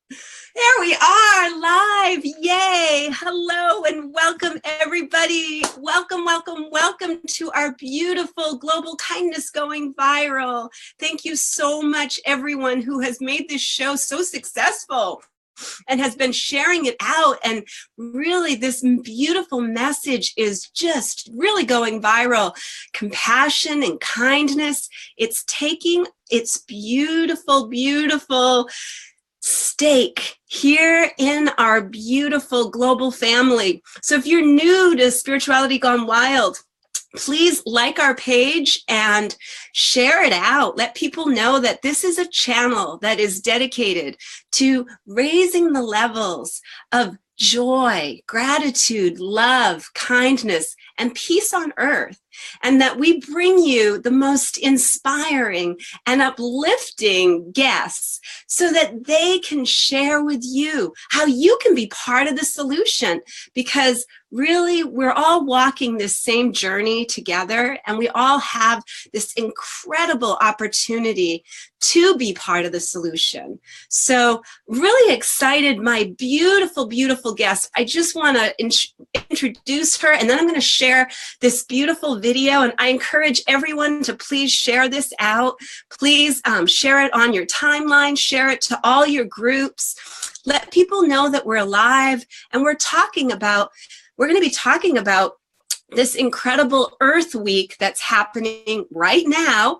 There we are, live. Yay. Hello and welcome, everybody. Welcome, welcome, welcome to our beautiful Global Kindness Going Viral. Thank you so much, everyone who has made this show so successful and has been sharing it out. And really, this beautiful message is just really going viral. Compassion and kindness, it's taking its beautiful, beautiful stake here in our beautiful global family. So if you're new to Spirituality Gone Wild, please like our page and share it out. Let people know that this is a channel that is dedicated to raising the levels of joy, gratitude, love, kindness, and peace on earth. And that we bring you the most inspiring and uplifting guests so that they can share with you how you can be part of the solution. Because really, we're all walking this same journey together, and we all have this incredible opportunity to be part of the solution. So really excited, my beautiful, beautiful guest. I just want to introduce her, and then I'm going to share this beautiful video, and I encourage everyone to please share this out. Please share it on your timeline, share it to all your groups. Let people know that we're alive, and we're going to be talking about this incredible Earth Week that's happening right now.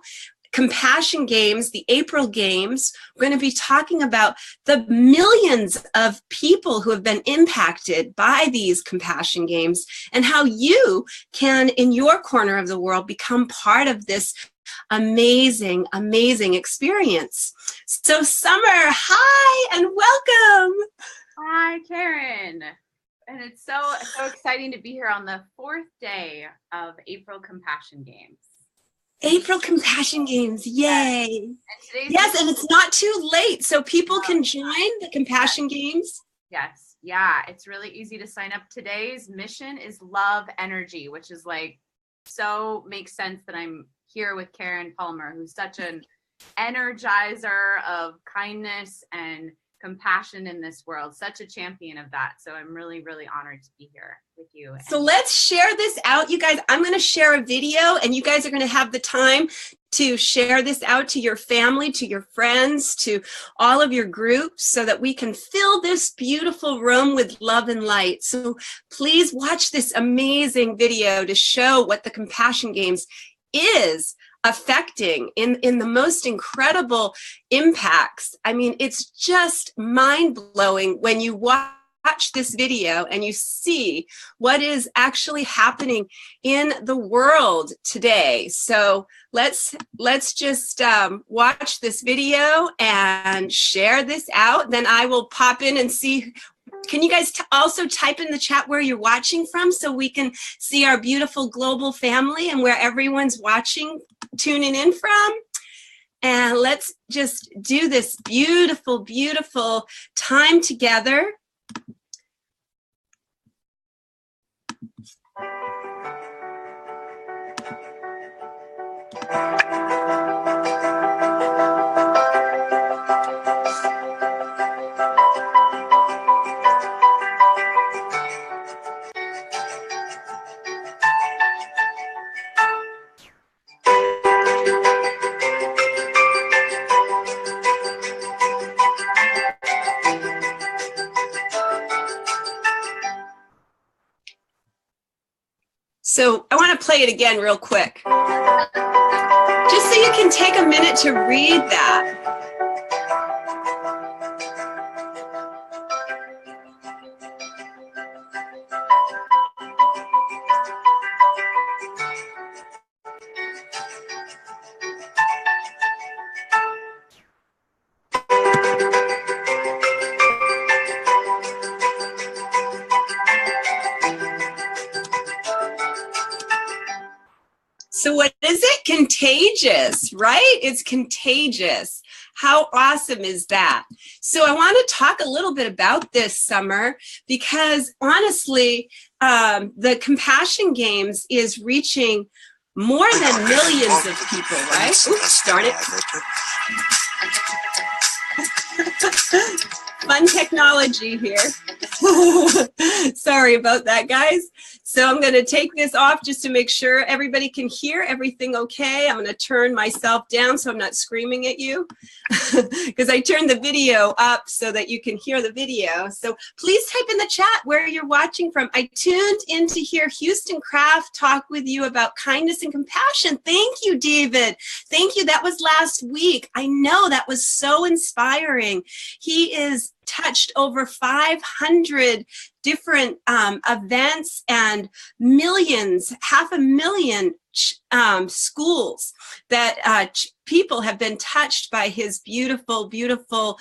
Compassion Games, the April Games. We're going to be talking about the millions of people who have been impacted by these Compassion Games and how you can, in your corner of the world, become part of this amazing, amazing experience. So Summer, hi and welcome. Hi, Karen. And it's so exciting to be here on the 4th day of April Compassion Games. April Compassion Games, yay. Yes, and it's not too late, so people can join the Compassion Games. Yes, yeah, it's really easy to sign up. Today's mission is love energy, which is so makes sense that I'm here with Karen Palmer, who's such an energizer of kindness and compassion in this world, such a champion of that. So I'm really, really honored to be here with you. So let's share this out, you guys. I'm going to share a video, and you guys are going to have the time to share this out to your family, to your friends, to all of your groups, so that we can fill this beautiful room with love and light. So please watch this amazing video to show what the Compassion Games is affecting in the most incredible impacts. I mean, it's just mind-blowing when you watch this video and you see what is actually happening in the world today. So let's just watch this video and share this out. Then I will pop in and see. Can you guys also type in the chat where you're watching from so we can see our beautiful global family and where everyone's watching, tuning in from? And let's just do this beautiful, beautiful time together. So I want to play it again real quick, just so you can take a minute to read that. So what is it? Contagious, right? It's contagious. How awesome is that? So I want to talk a little bit about this, Summer, because honestly, the Compassion Games is reaching more than millions of people, right? Oops, darn it. fun technology here. Sorry about that, guys. So I'm going to take this off just to make sure everybody can hear everything okay. I'm going to turn myself down so I'm not screaming at you because I turned the video up so that you can hear the video. So please type in the chat where you're watching from. I tuned in to hear Houston Kraft talk with you about kindness and compassion. Thank you, David. Thank you. That was last week. I know that was so inspiring. He is touched over 500 different events and millions, 500,000 schools that people have been touched by his beautiful, beautiful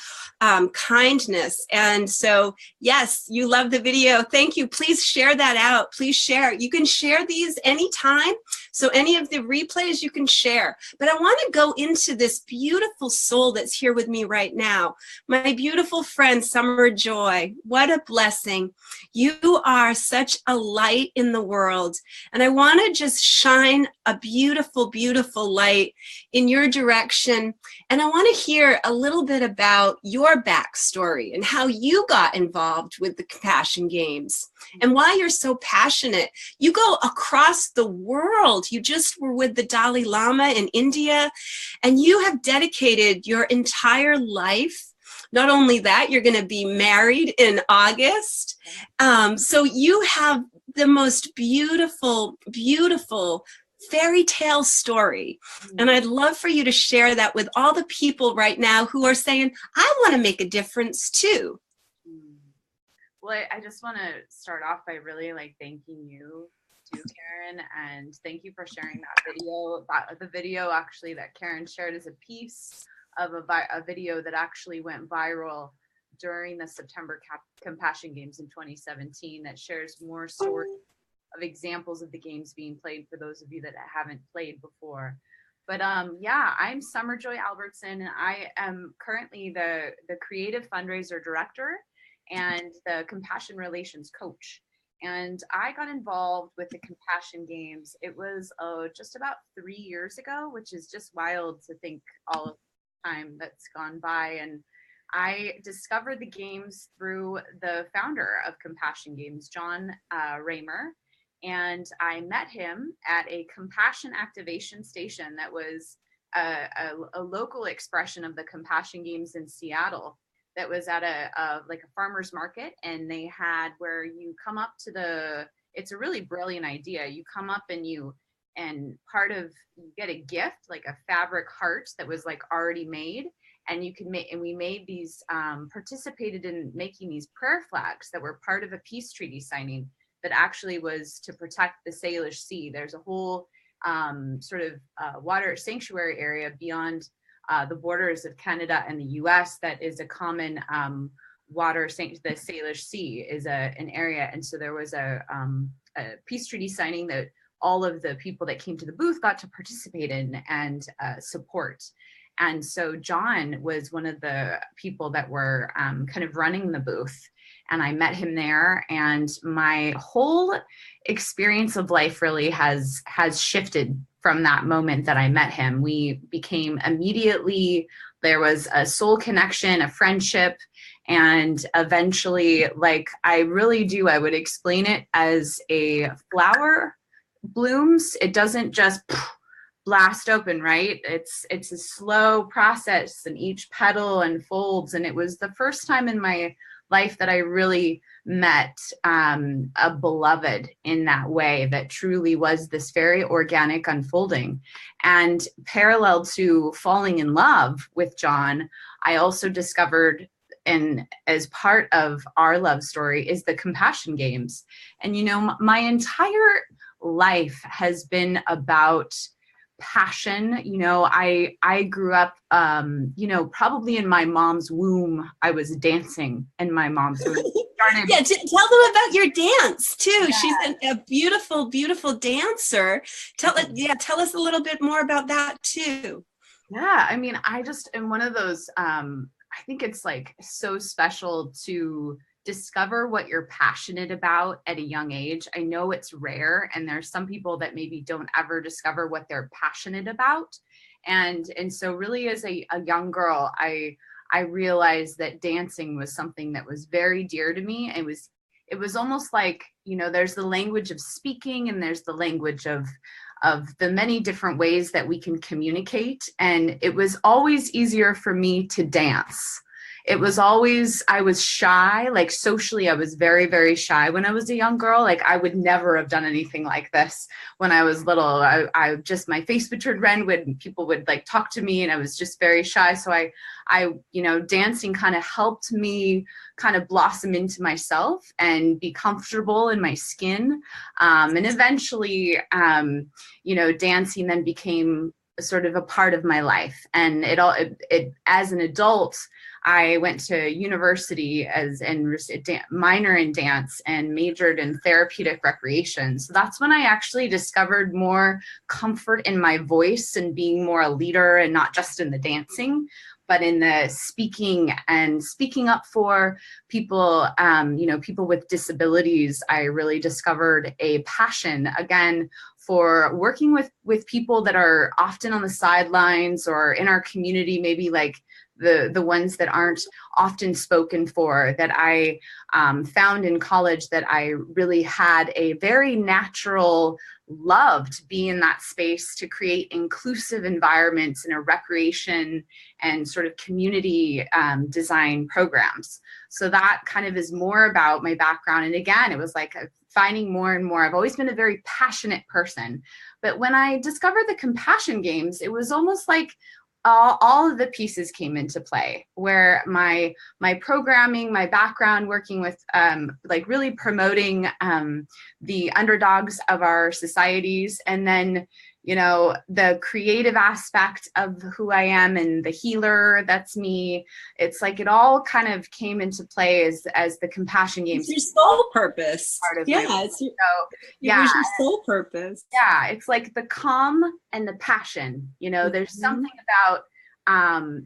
kindness. And so, yes, you love the video. Thank you. Please share that out. Please share. You can share these anytime. So any of the replays you can share. But I want to go into this beautiful soul that's here with me right now. My beautiful friend, Sommer Joy. What a blessing. You are such a light in the world. And I want to just shine a beautiful, beautiful light in your direction. And I want to hear a little bit about your backstory and how you got involved with the Compassion Games and why you're so passionate. You go across the world. You just were with the Dalai Lama in India, and you have dedicated your entire life. Not only that, you're going to be married in August. So you have the most beautiful, beautiful fairy tale story. And I'd love for you to share that with all the people right now who are saying, I want to make a difference too. Well, I just want to start off by really thanking you too, Karen, and thank you for sharing that video. The video actually that Karen shared is a piece of a video that actually went viral during the September Compassion Games in 2017 that shares more stories of examples of the games being played for those of you that haven't played before. But yeah, I'm Sommer Joy Albertsen, and I am currently the creative fundraiser director and the compassion relations coach. And I got involved with the Compassion Games. It was just about 3 years ago, which is just wild to think all of the time that's gone by. And I discovered the games through the founder of Compassion Games, John Raymer. And I met him at a compassion activation station that was a local expression of the Compassion Games in Seattle. That was at a farmer's market, and they had where you come up to it's a really brilliant idea. You come up and you get a gift, like a fabric heart that was already made, and you can make, and we made these, participated in making these prayer flags that were part of a peace treaty signing that actually was to protect the Salish Sea. There's a whole water sanctuary area beyond the borders of Canada and the US that is a common the Salish Sea is an area. And so there was a peace treaty signing that all of the people that came to the booth got to participate in and support. And so John was one of the people that were kind of running the booth. And I met him there, and my whole experience of life really has shifted from that moment that I met him. We became immediately, there was a soul connection, a friendship, and eventually, I would explain it as a flower blooms. It doesn't just blast open, right? It's a slow process, and each petal unfolds. And it was the first time in my life that I really met a beloved in that way, that truly was this very organic unfolding. And parallel to falling in love with John, I also discovered, and as part of our love story, is the Compassion Games. And my entire life has been about passion. I grew up, probably in my mom's womb. I was dancing in my mom's womb. Yeah, tell them about your dance too. Yeah. She's a beautiful, beautiful dancer. Tell us a little bit more about that too. Yeah, I mean, I just am one of those. I think it's so special to discover what you're passionate about at a young age. I know it's rare, and there's some people that maybe don't ever discover what they're passionate about. And so really as a young girl, I I realized that dancing was something that was very dear to me. It was almost like, there's the language of speaking and there's the language of the many different ways that we can communicate. And it was always easier for me to dance. It was always, I was shy, like socially, I was very, very shy when I was a young girl. Like I would never have done anything like this when I was little. I just, my face would turn red when people would like talk to me, and I was just very shy. So dancing kind of helped me kind of blossom into myself and be comfortable in my skin. And eventually, dancing then became sort of a part of my life. And it as an adult, I went to university minor in dance and majored in therapeutic recreation. So that's when I actually discovered more comfort in my voice and being more a leader, and not just in the dancing, but in the speaking and speaking up for people, people with disabilities. I really discovered a passion, again, for working with people that are often on the sidelines or in our community, maybe like the ones that aren't often spoken for, that I found in college, that I really had a very natural love to be in that space, to create inclusive environments in a recreation and sort of community design programs. So that kind of is more about my background. And again, it was like finding more and more. I've always been a very passionate person. But when I discovered the compassion games, it was almost like all of the pieces came into play, where my programming, my background working with like really promoting the underdogs of our societies, and then the creative aspect of who I am and the healer, that's me. It's like it all kind of came into play as the compassion games. It's your soul purpose. Part of yeah, it was your soul purpose. Yeah, it's like the calm and the passion. There's something about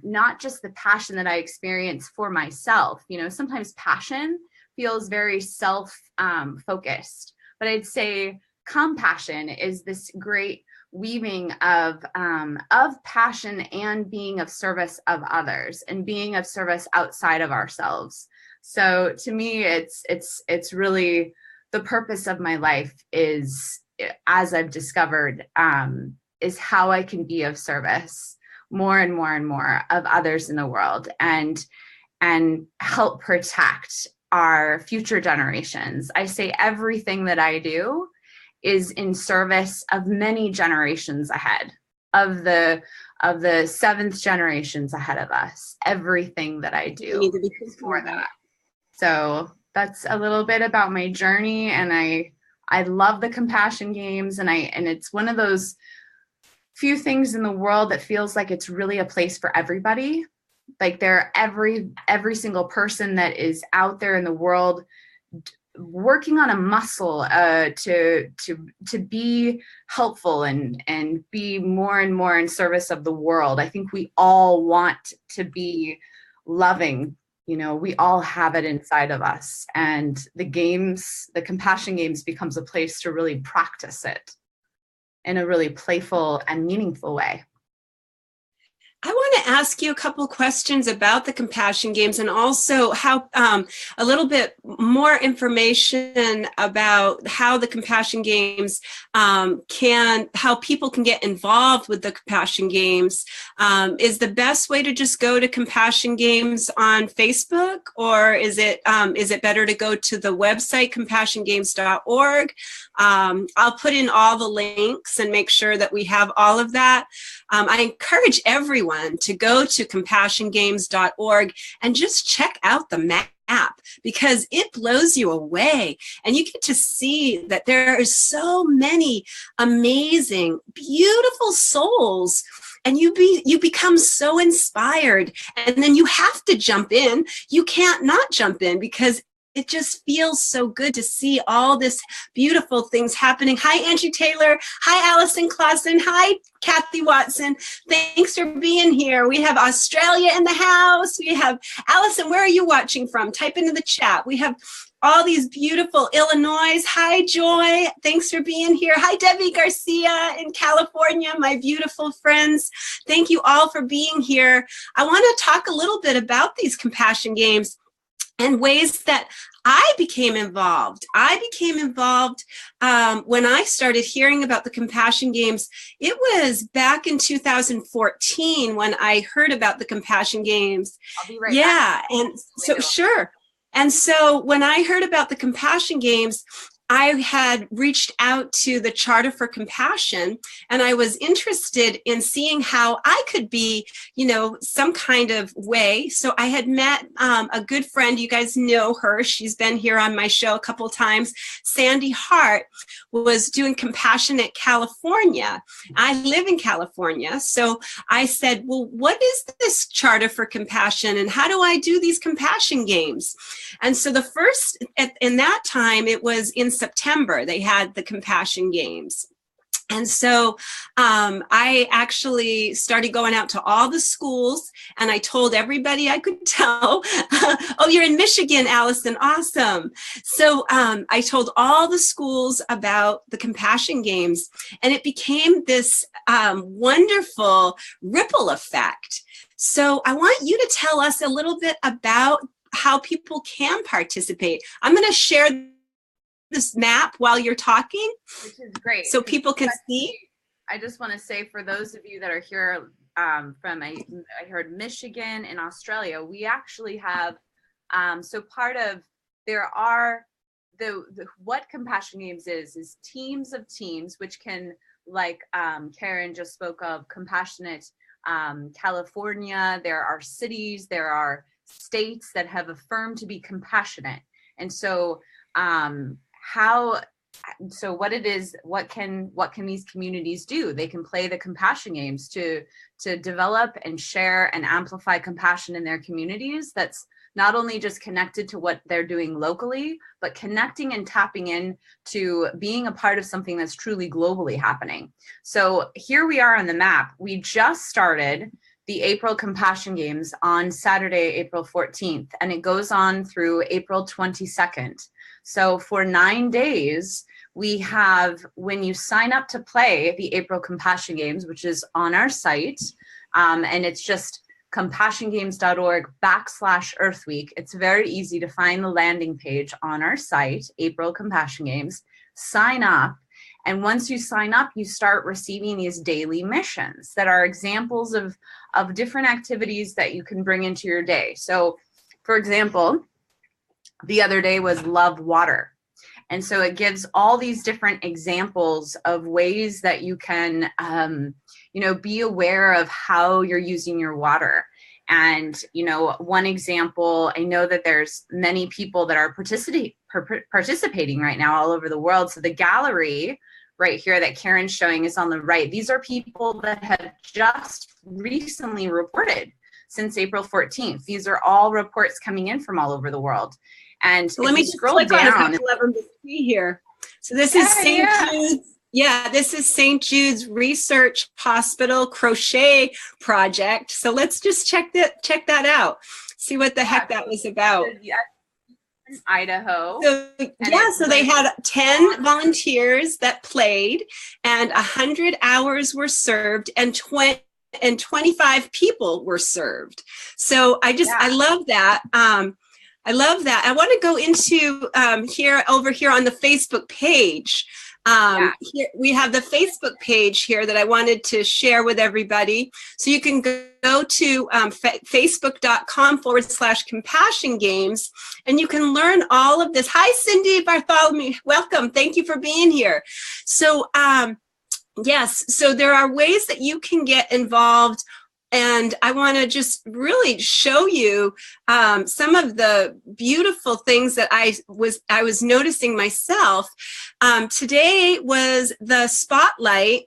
not just the passion that I experience for myself. Sometimes passion feels very self focused, but I'd say compassion is this great weaving of passion and being of service of others and being of service outside of ourselves. So to me, it's really the purpose of my life is, as I've discovered, is how I can be of service more and more and more of others in the world, and help protect our future generations. I say everything that I do is in service of many generations ahead, of the seventh generations ahead of us. Everything that I do is for that. So that's a little bit about my journey, and I love the compassion games, and it's one of those few things in the world that feels like it's really a place for everybody. Like every single person that is out there in the world working on a muscle to be helpful and be more and more in service of the world. I think we all want to be loving. We all have it inside of us, and the compassion games becomes a place to really practice it in a really playful and meaningful way. I want to ask you a couple questions about the compassion games, and also how a little bit more information about how the compassion games how people can get involved with the compassion games. Is the best way to just go to compassion games on Facebook, or is it better to go to the website compassiongames.org? I'll put in all the links and make sure that we have all of that. I encourage everyone to go to compassiongames.org and just check out the map, because it blows you away, and you get to see that there are so many amazing, beautiful souls, and you become so inspired, and then you have to jump in. You can't not jump in, because it just feels so good to see all this beautiful things happening. Hi, Angie Taylor. Hi, Allison Clausen. Hi, Kathy Watson. Thanks for being here. We have Australia in the house. We have Allison. Where are you watching from? Type into the chat. We have all these beautiful Illinois. Hi, Joy. Thanks for being here. Hi, Debbie Garcia in California, my beautiful friends. Thank you all for being here. I want to talk a little bit about these compassion games and ways that I became involved. When I started hearing about the compassion games. It was back in 2014 when I heard about the compassion games. I'll be right back. Yeah, and so sure. And so when I heard about the compassion games, I had reached out to the Charter for Compassion, and I was interested in seeing how I could be, some kind of way. So I had met a good friend. You guys know her. She's been here on my show a couple of times. Sandy Hart was doing Compassionate California. I live in California. So I said, well, what is this Charter for Compassion, and how do I do these compassion games? And so the first, in that time, it was in September, they had the compassion games. And so I actually started going out to all the schools, and I told everybody I could tell. Oh, you're in Michigan, Allison. Awesome. So I told all the schools about the compassion games, and it became this wonderful ripple effect. So I want you to tell us a little bit about how people can participate. I'm going to share this map while you're talking, which is great, so people can see. I just want to say, for those of you that are here from, I heard Michigan and Australia, we actually have, so part of, there are, what Compassion Games is teams of teams, which can, like Karen just spoke of, Compassionate California, there are cities, there are states that have affirmed to be compassionate. And so what can these communities do? They can play the compassion games to develop and share and amplify compassion in their communities. That's not only just connected to what they're doing locally, but connecting and tapping in to being a part of something that's truly globally happening. So here we are on the map. We just started the April Compassion Games on Saturday, April 14th, and it goes on through April 22nd. So for 9 days, we have, when you sign up to play the April Compassion Games, which is on our site, and it's just compassiongames.org/Earth Week. It's very easy to find the landing page on our site, April Compassion Games. Sign up. And once you sign up, you start receiving these daily missions that are examples of different activities that you can bring into your day. So, for example, the other day was Love Water. And so it gives all these different examples of ways that you can, be aware of how you're using your water. And, one example, I know that there's many people that are participating right now all over the world. So the gallery right here that Karen's showing is on the right. These are people that have just recently reported since April 14th. These are all reports coming in from all over the world. And so let me just scroll down on a couple of them to see here. So this is St. Jude's. Yeah, this is St. Jude's Research Hospital Crochet Project. So let's just check that out. See what the heck that was about. In Idaho. So they had 10 volunteers that played, and 100 hours were served, and 25 people were served. So I love that. I love that. I want to go into over here on the Facebook page. Here we have the Facebook page here that I wanted to share with everybody. So you can go to facebook.com/compassion games, and you can learn all of this. Hi, Cindy Bartholomew. Welcome. Thank you for being here. So, yes, so there are ways that you can get involved. And I want to just really show you some of the beautiful things that I was noticing myself. Today was the spotlight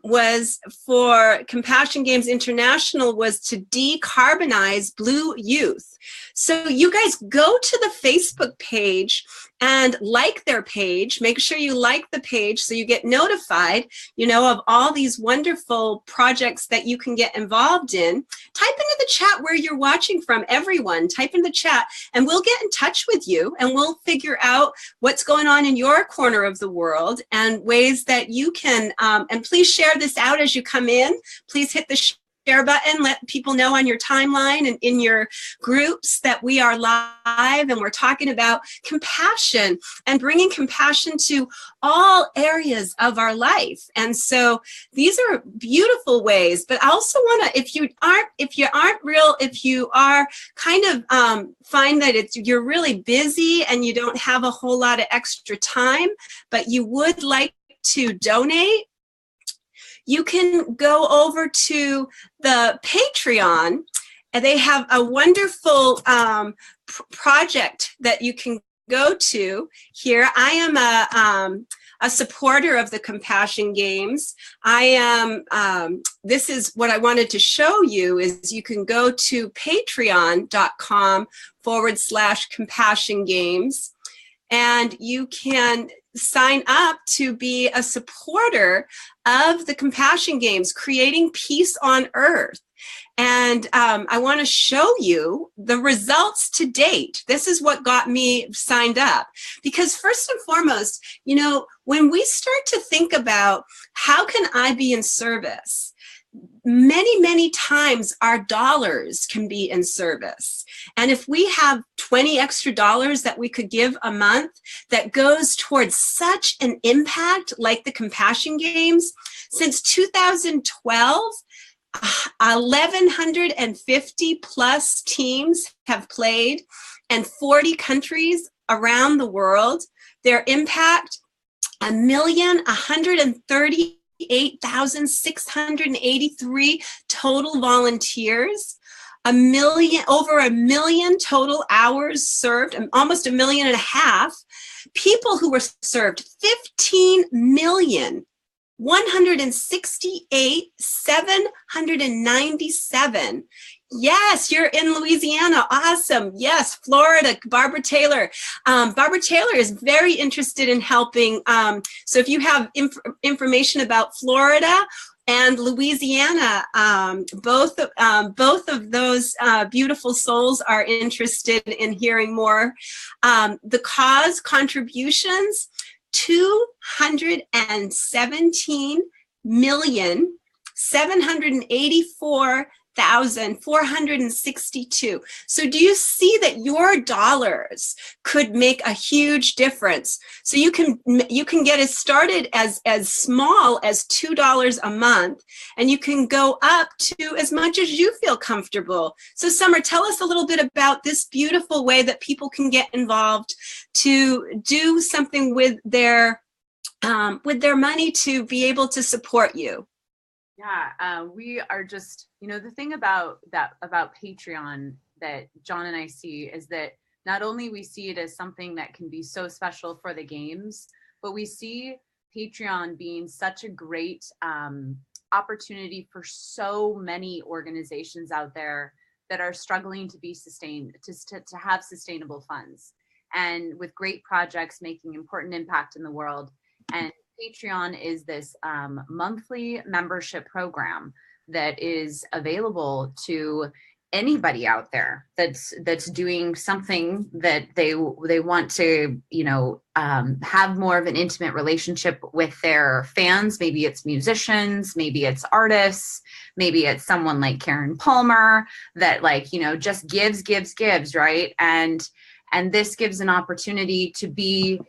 was for Compassion Games International was to decarbonize blue youth. So you guys go to the Facebook page and like their page. Make sure you like the page so you get notified, of all these wonderful projects that you can get involved in. Type into the chat where you're watching from, everyone. Type in the chat and we'll get in touch with you and we'll figure out what's going on in your corner of the world and ways that you can, and please share this out as you come in. Please hit the share button, let people know on your timeline and in your groups that we are live and we're talking about compassion and bringing compassion to all areas of our life. And so these are beautiful ways, but I also want to, if you are kind of find that you're really busy and you don't have a whole lot of extra time, but you would like to donate, you can go over to the Patreon, and they have a wonderful project that you can go to here. I am a supporter of the Compassion Games. This is what I wanted to show you is you can go to patreon.com/Compassion Games, and you can sign up to be a supporter of the Compassion Games, creating peace on earth. And I want to show you the results to date. This is what got me signed up. Because first and foremost, when we start to think about how can I be in service, many, many times our dollars can be in service. And if we have $20 extra that we could give a month that goes towards such an impact like the Compassion Games, since 2012, 1,150 plus teams have played and 40 countries around the world. Their impact, 1,138,683 total volunteers, over a million total hours served, and almost 1.5 million people who were served, 15,168,797. Yes, you're in Louisiana. Awesome. Yes, Florida, Barbara Taylor. Barbara Taylor is very interested in helping. So if you have information about Florida and Louisiana, both of those beautiful souls are interested in hearing more. The cause contributions, 217,784,462. So do you see that your dollars could make a huge difference? So you can get it started as small as $2 a month, and you can go up to as much as you feel comfortable. So Sommer, tell us a little bit about this beautiful way that people can get involved to do something with their money to be able to support you. Yeah, we are just, the thing about Patreon that John and I see is that not only we see it as something that can be so special for the games, but we see Patreon being such a great opportunity for so many organizations out there that are struggling to be sustained, to have sustainable funds, and with great projects making important impact in the world. And Patreon is this monthly membership program that is available to anybody out there that's doing something that they want to have more of an intimate relationship with their fans. Maybe it's musicians, maybe it's artists, maybe it's someone like Karen Palmer that just gives, right? And this gives an opportunity to be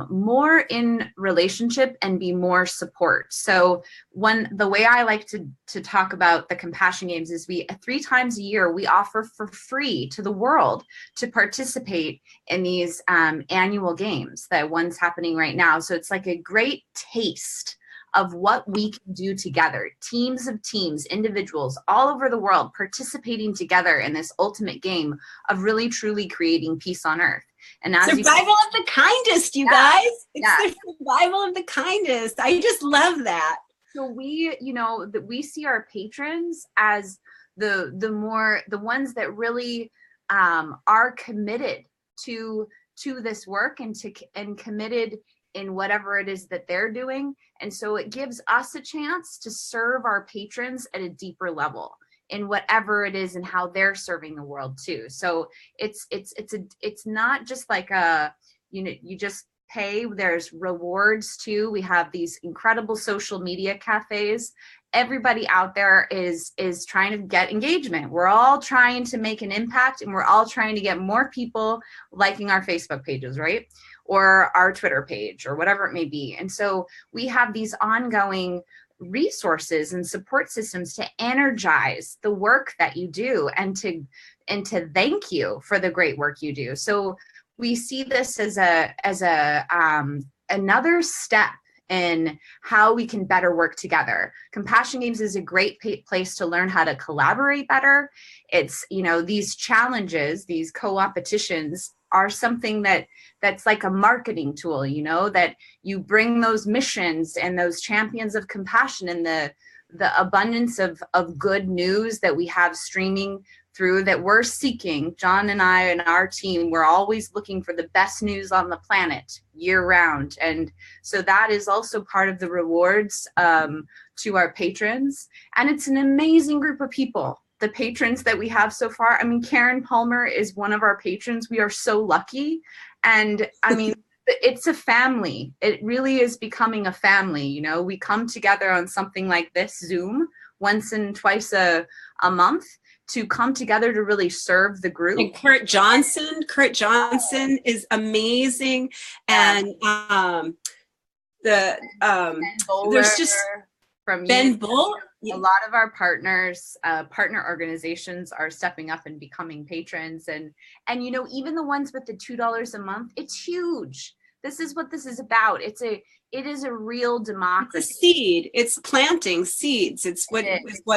more in relationship and be more support. So the way I like to talk about the Compassion Games is 3 times a year, we offer for free to the world to participate in these annual games. That one's happening right now. So it's like a great taste of what we can do together. Teams of teams, individuals all over the world participating together in this ultimate game of really truly creating peace on earth. And as survival of the kindest, you guys. It's the survival of the kindest. I just love that. So we, that we see our patrons as the ones that really are committed to this work and committed in whatever it is that they're doing. And so it gives us a chance to serve our patrons at a deeper level in whatever it is and how they're serving the world too. So it's not just like you just pay. There's rewards too. We have these incredible social media cafes. Everybody out there is trying to get engagement. We're all trying to make an impact, and we're all trying to get more people liking our Facebook pages, right? Or our Twitter page, or whatever it may be. And so we have these ongoing resources and support systems to energize the work that you do, and to thank you for the great work you do. So we see this as another step in how we can better work together. Compassion Games is a great place to learn how to collaborate better. It's, these challenges, these co-opetitions are something that's like a marketing tool, that you bring those missions and those champions of compassion and the abundance of good news that we have streaming through, that we're seeking. John and I and our team, we're always looking for the best news on the planet year round. And so that is also part of the rewards to our patrons. And it's an amazing group of people, the patrons that we have so far. I mean, Karen Palmer is one of our patrons. We are so lucky. And I mean, it's a family. It really is becoming a family. We come together on something like this, Zoom, once and twice a month, to come together to really serve the group. And Kurt Johnson is amazing. And there's just from Ben Bull. A lot of our partners, partner organizations are stepping up and becoming patrons. And even the ones with the $2 a month, it's huge. This is what this is about. It is a real democracy. It's a seed. It's planting seeds. It's what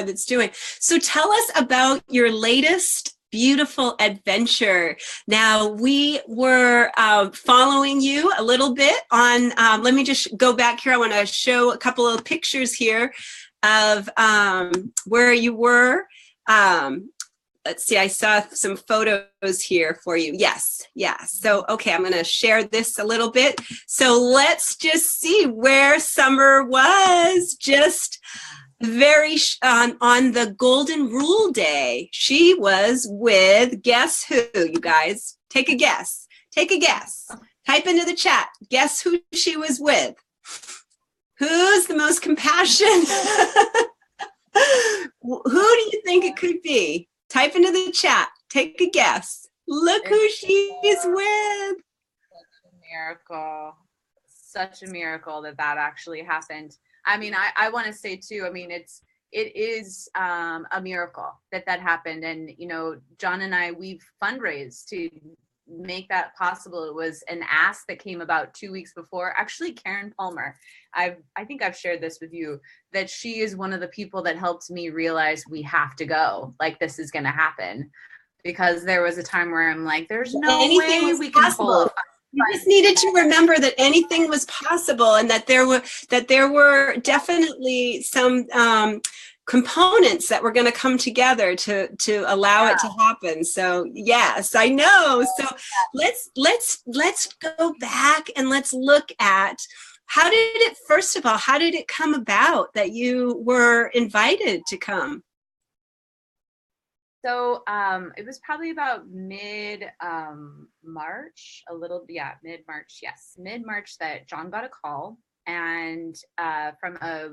it's doing. So tell us about your latest beautiful adventure. Now, we were following you a little bit on, let me just go back here. I want to show a couple of pictures here of where you were. Let's see, I saw some photos here for you. Yes. So, okay, I'm going to share this a little bit. So let's just see where Sommer was just very on the Golden Rule Day. She was with, guess who, you guys? Take a guess. Type into the chat. Guess who she was with? Who's the most compassionate? Who do you think it could be? Type into the chat. Take a guess. Look who she's with. Such a miracle that actually happened. I mean, I want to say too, I mean, it is a miracle that happened. And, John and I, we've fundraised to make that possible. It was an ask that came about 2 weeks before. Actually, Karen Palmer, I think I've shared this with you, that she is one of the people that helped me realize we have to go, like this is going to happen, because there was a time where I'm like, there's no way we can pull. You just needed to remember that anything was possible, and that there were definitely some components that were going to come together to allow it to happen. So yes, I know. So let's go back and let's look at how did it come about that you were invited to come? So it was probably about mid-March, mid-March that John got a call, and from a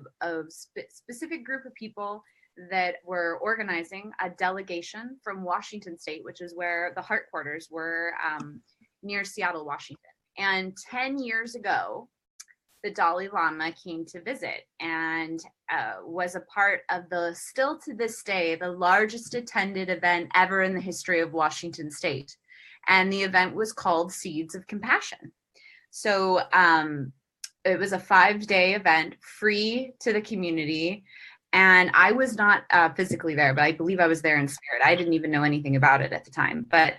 specific group of people that were organizing a delegation from Washington State, which is where the headquarters were, near Seattle, Washington. And 10 years ago, the Dalai Lama came to visit and was a part of still to this day, the largest attended event ever in the history of Washington State. And the event was called Seeds of Compassion. So it was a 5-day event, free to the community. And I was not physically there, but I believe I was there in spirit. I didn't even know anything about it at the time. But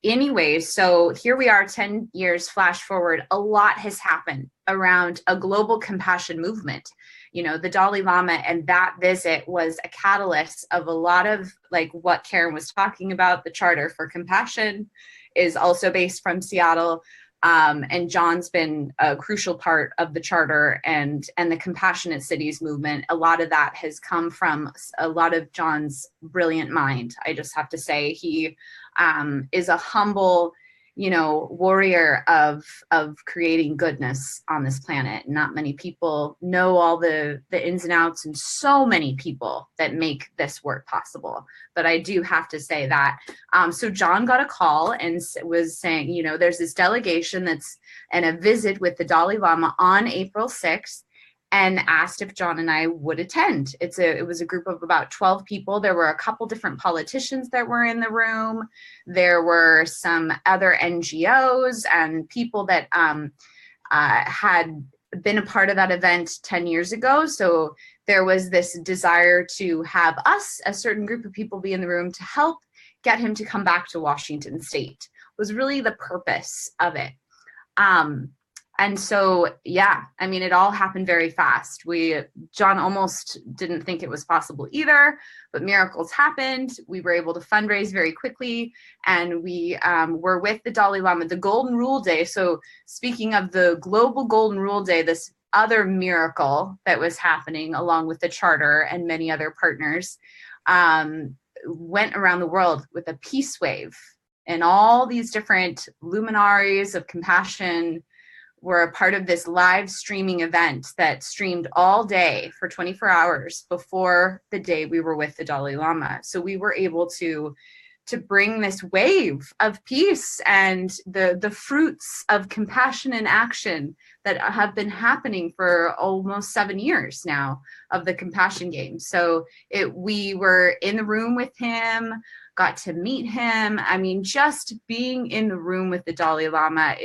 anyways, so here we are, 10 years flash forward. A lot has happened around a global compassion movement. the Dalai Lama and that visit was a catalyst of a lot of like what Karen was talking about. The Charter for Compassion is also based from Seattle. And John's been a crucial part of the charter and the Compassionate Cities movement. A lot of that has come from a lot of John's brilliant mind. I just have to say he is a humble, warrior of creating goodness on this planet. Not many people know all the ins and outs, and so many people that make this work possible. But I do have to say that. So John got a call and was saying, there's this delegation and a visit with the Dalai Lama on April 6th, and asked if John and I would attend. It was a group of about 12 people. There were a couple different politicians that were in the room. There were some other NGOs and people that had been a part of that event 10 years ago. So there was this desire to have us, a certain group of people, be in the room to help get him to come back to Washington State. Was really the purpose of it. And so, it all happened very fast. John almost didn't think it was possible either, but miracles happened. We were able to fundraise very quickly, and we were with the Dalai Lama, the Golden Rule Day. So speaking of the Global Golden Rule Day, this other miracle that was happening along with the Charter and many other partners, went around the world with a peace wave, and all these different luminaries of compassion were a part of this live streaming event that streamed all day for 24 hours before the day we were with the Dalai Lama. So we were able to bring this wave of peace and the fruits of compassion and action that have been happening for almost 7 years now of the Compassion Games. So we were in the room with him, got to meet him. I mean, just being in the room with the Dalai Lama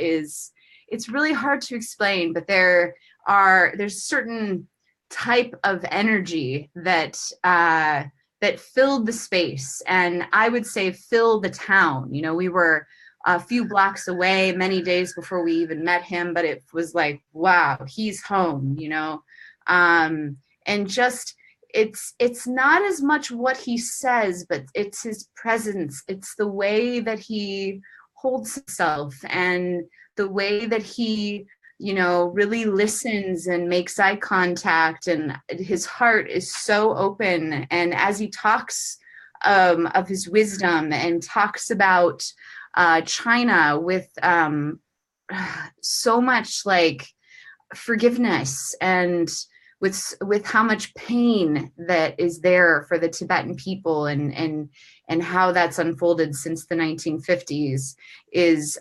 it's really hard to explain, but there's certain type of energy that filled the space, and I would say filled the town. We were a few blocks away many days before we even met him, but it was like, wow, he's home, and just it's not as much what he says, but it's his presence. It's the way that he holds himself and the way that he, really listens and makes eye contact, and his heart is so open. And as he talks of his wisdom and talks about China with so much like forgiveness, and with how much pain that is there for the Tibetan people, and how that's unfolded since the 1950s is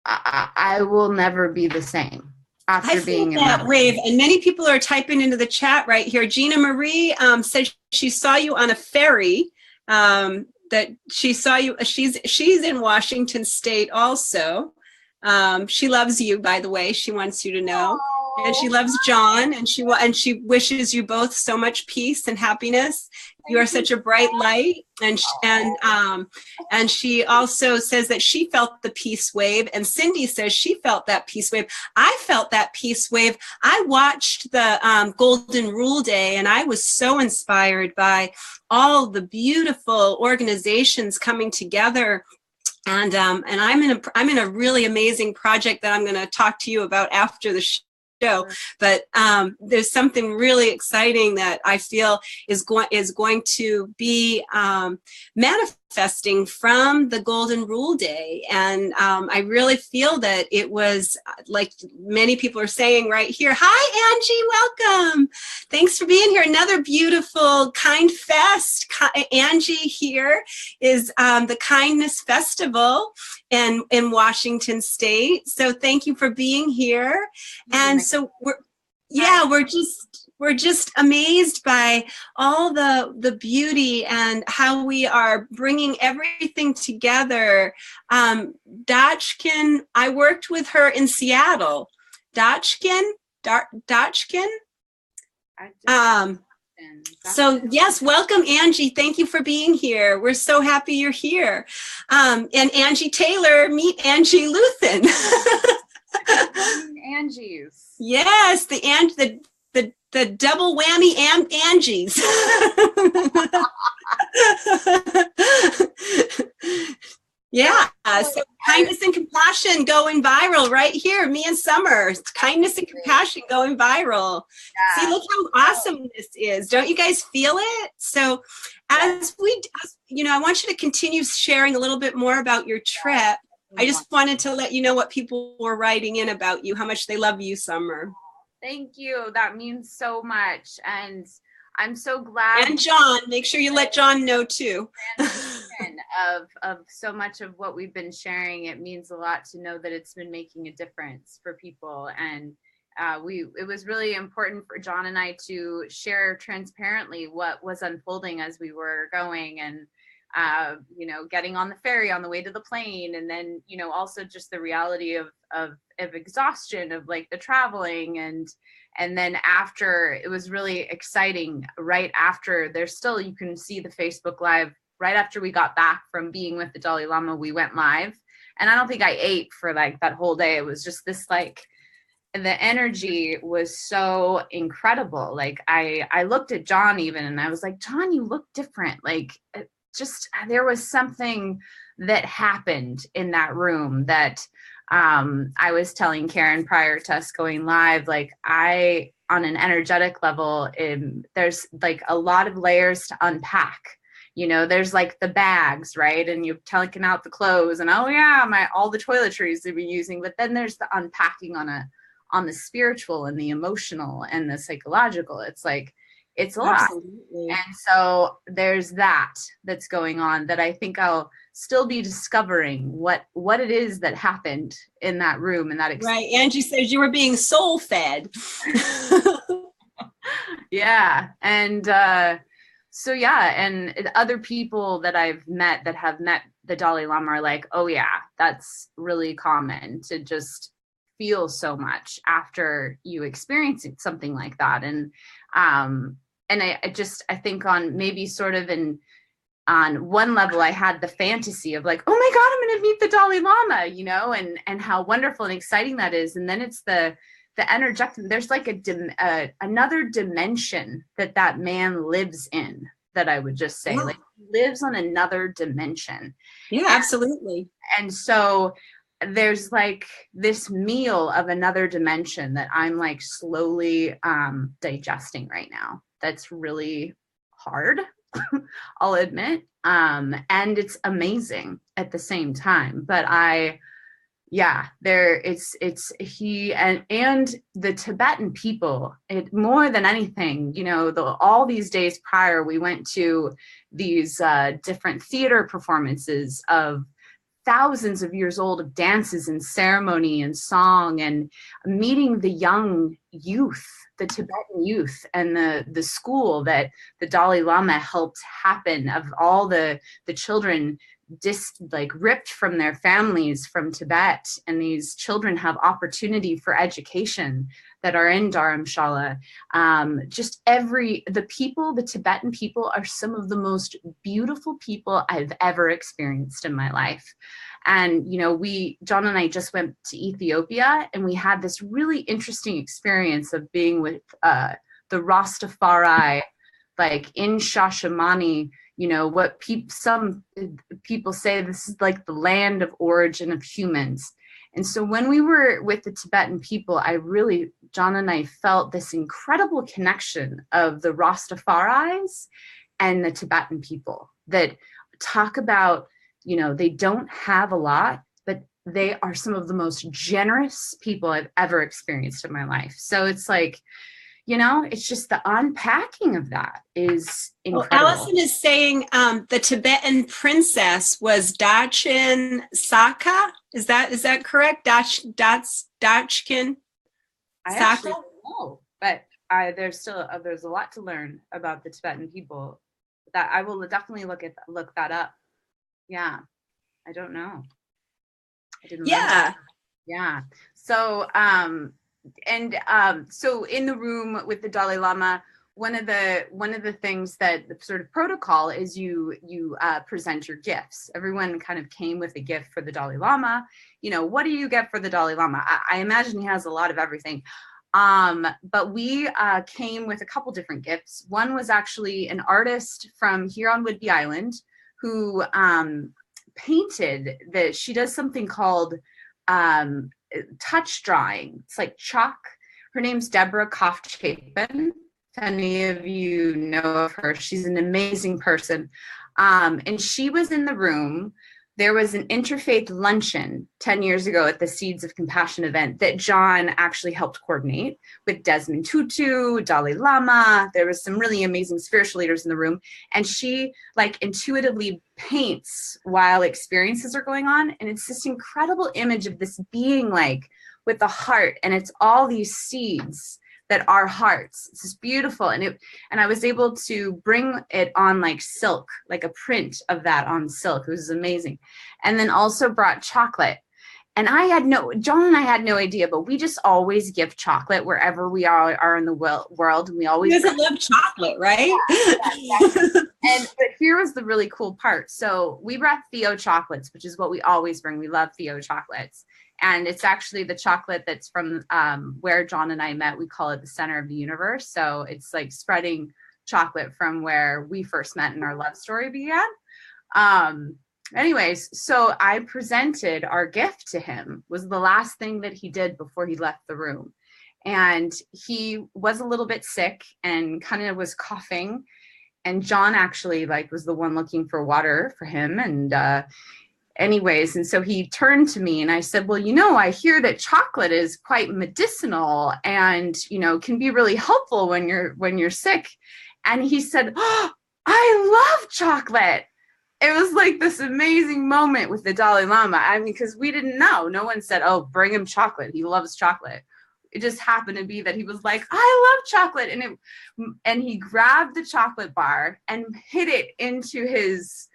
I will never be the same after being in that wave. And many people are typing into the chat right here. Gina Marie said she saw you on a ferry. That she saw you. She's in Washington State also. She loves you, by the way. She wants you to know. And she loves John, and she wishes you both so much peace and happiness. You are such a bright light, and she also says that she felt the peace wave, and Cindy says she felt that peace wave. I felt that peace wave. I watched the Golden Rule Day, and I was so inspired by all the beautiful organizations coming together. And I'm in a really amazing project that I'm going to talk to you about after the show. But there's something really exciting that I feel is going to be manifesting from the Golden Rule Day, and I really feel that it was, like many people are saying right here. Hi, Angie, welcome. Thanks for being here. Another beautiful Kind Fest. Angie here is the Kindness Festival in Washington State. So thank you for being here. And so we're just amazed by all the beauty and how we are bringing everything together. Dachkin, I worked with her in Seattle. Dachkin. So yes, welcome, Angie. Thank you for being here. We're so happy you're here. And Angie Taylor, meet Angie Luthen. Angie's. Yes, the the double whammy and Angie's. Yeah, so kindness and compassion going viral right here. Me and Summer, kindness and compassion going viral. Yeah. See, look how awesome this is. Don't you guys feel it? So as I want you to continue sharing a little bit more about your trip. I just wanted to let you know what people were writing in about you, how much they love you, Summer. Thank you. That means so much. And I'm so glad. And John, make sure you let John know too. of so much of what we've been sharing. It means a lot to know that it's been making a difference for people. And it was really important for John and I to share transparently what was unfolding as we were going, and getting on the ferry on the way to the plane, and then also just the reality of exhaustion of like the traveling, and then after, it was really exciting. Right after, you can see the Facebook Live. Right after we got back from being with the Dalai Lama, we went live, and I don't think I ate for like that whole day. It was just this like, the energy was so incredible. Like I looked at John even, and I was like, John, you look different. Like just, there was something that happened in that room that I was telling Karen prior to us going live, like on an energetic level, there's like a lot of layers to unpack. There's like the bags, right? And you're taking out the clothes and, oh yeah, all the toiletries they've been using. But then there's the unpacking on the spiritual and the emotional and the psychological. It's like, it's a lot. Absolutely. And so there's that's going on that I think I'll still be discovering what it is that happened in that room and that experience. Right. Angie says you were being soul fed. Yeah. And so, yeah. And other people that I've met that have met the Dalai Lama are like, oh yeah, that's really common to just feel so much after you experience something like that. And I think on maybe sort of on one level, I had the fantasy of like, oh my God, I'm going to meet the Dalai Lama, and how wonderful and exciting that is. And then it's the energetic, there's like another dimension that man lives in, that I would just say, like, lives on another dimension. Yeah, absolutely. And so there's like this meal of another dimension that I'm like slowly digesting right now. That's really hard, I'll admit. And it's amazing at the same time. But it's he and the Tibetan people, more than anything, all these days prior, we went to these different theater performances of thousands of years old of dances and ceremony and song, and meeting the young youth, the Tibetan youth, and the school that the Dalai Lama helped happen, of all the children ripped from their families from Tibet, and these children have opportunity for education that are in Dharamshala. The Tibetan people are some of the most beautiful people I've ever experienced in my life. And, John and I just went to Ethiopia, and we had this really interesting experience of being with the Rastafari, like in Shashamani. What some people say, this is like the land of origin of humans. And so when we were with the Tibetan people, John and I felt this incredible connection of the Rastafaris and the Tibetan people that talk about, they don't have a lot, but they are some of the most generous people I've ever experienced in my life. So it's like, it's just the unpacking of that is incredible. Well, Allison is saying the Tibetan princess was Dachin Saka. Is that correct? Dachkin Saka? No, but there's a lot to learn about the Tibetan people that I will definitely look that up. Yeah, I don't know. I didn't. Yeah. Yeah. So so in the room with the Dalai Lama, one of the things that the sort of protocol is you present your gifts. Everyone kind of came with a gift for the Dalai Lama. What do you get for the Dalai Lama? I imagine he has a lot of everything. But we came with a couple different gifts. One was actually an artist from here on Whidbey Island who painted that she does something called touch drawing. It's like chalk. Her name's Deborah Koff-Chapin. If any of you know of her, she's an amazing person. And she was in the room. There was an interfaith luncheon 10 years ago at the Seeds of Compassion event that John actually helped coordinate with Desmond Tutu, Dalai Lama. There was some really amazing spiritual leaders in the room. And she like intuitively paints while experiences are going on. And it's this incredible image of this being like with the heart. And it's all these seeds that are hearts. It's just beautiful. And I was able to bring it on like silk, like a print of that on silk. It was amazing. And then also brought chocolate. And John and I had no idea, but we just always give chocolate wherever we are in the world. And we always love chocolate, right? Yeah, exactly. But here was the really cool part. So we brought Theo chocolates, which is what we always bring. We love Theo chocolates. And it's actually the chocolate that's from where John and I met. We call it the center of the universe. So it's like spreading chocolate from where we first met and our love story began. Anyways, so I presented our gift to him, was the last thing that he did before he left the room. And he was a little bit sick and kind of was coughing. And John actually like was the one looking for water for him. And anyways, and so he turned to me and I said, well, I hear that chocolate is quite medicinal and, can be really helpful when you're sick. And he said, oh, I love chocolate. It was like this amazing moment with the Dalai Lama. I mean, because we didn't know. No one said, oh, bring him chocolate. He loves chocolate. It just happened to be that he was like, I love chocolate. And he grabbed the chocolate bar and hid it into his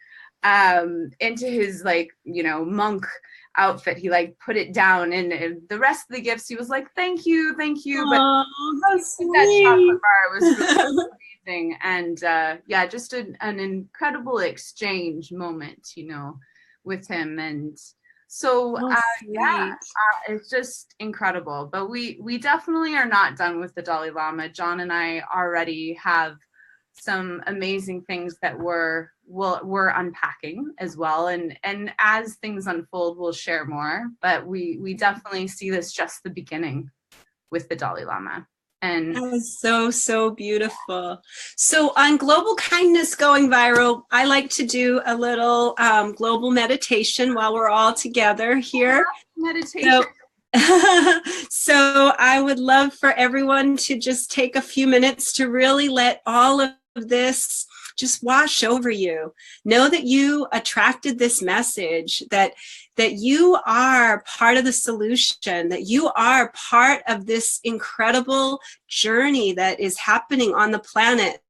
like, monk outfit. He like put it down, and the rest of the gifts he was like, thank you. But how sweet. That chocolate bar was really amazing. And just an incredible exchange moment, with him. And so it's just incredible. But we definitely are not done with the Dalai Lama. John and I already have some amazing things that we're unpacking as well, and as things unfold we'll share more, but we definitely see this just the beginning with the Dalai Lama. And that was so beautiful. So on Global Kindness Going Viral, I like to do a little global meditation while we're all together here. Meditation. So I would love for everyone to just take a few minutes to really let all of this just wash over you. Know that you attracted this message, that you are part of the solution, that you are part of this incredible journey that is happening on the planet,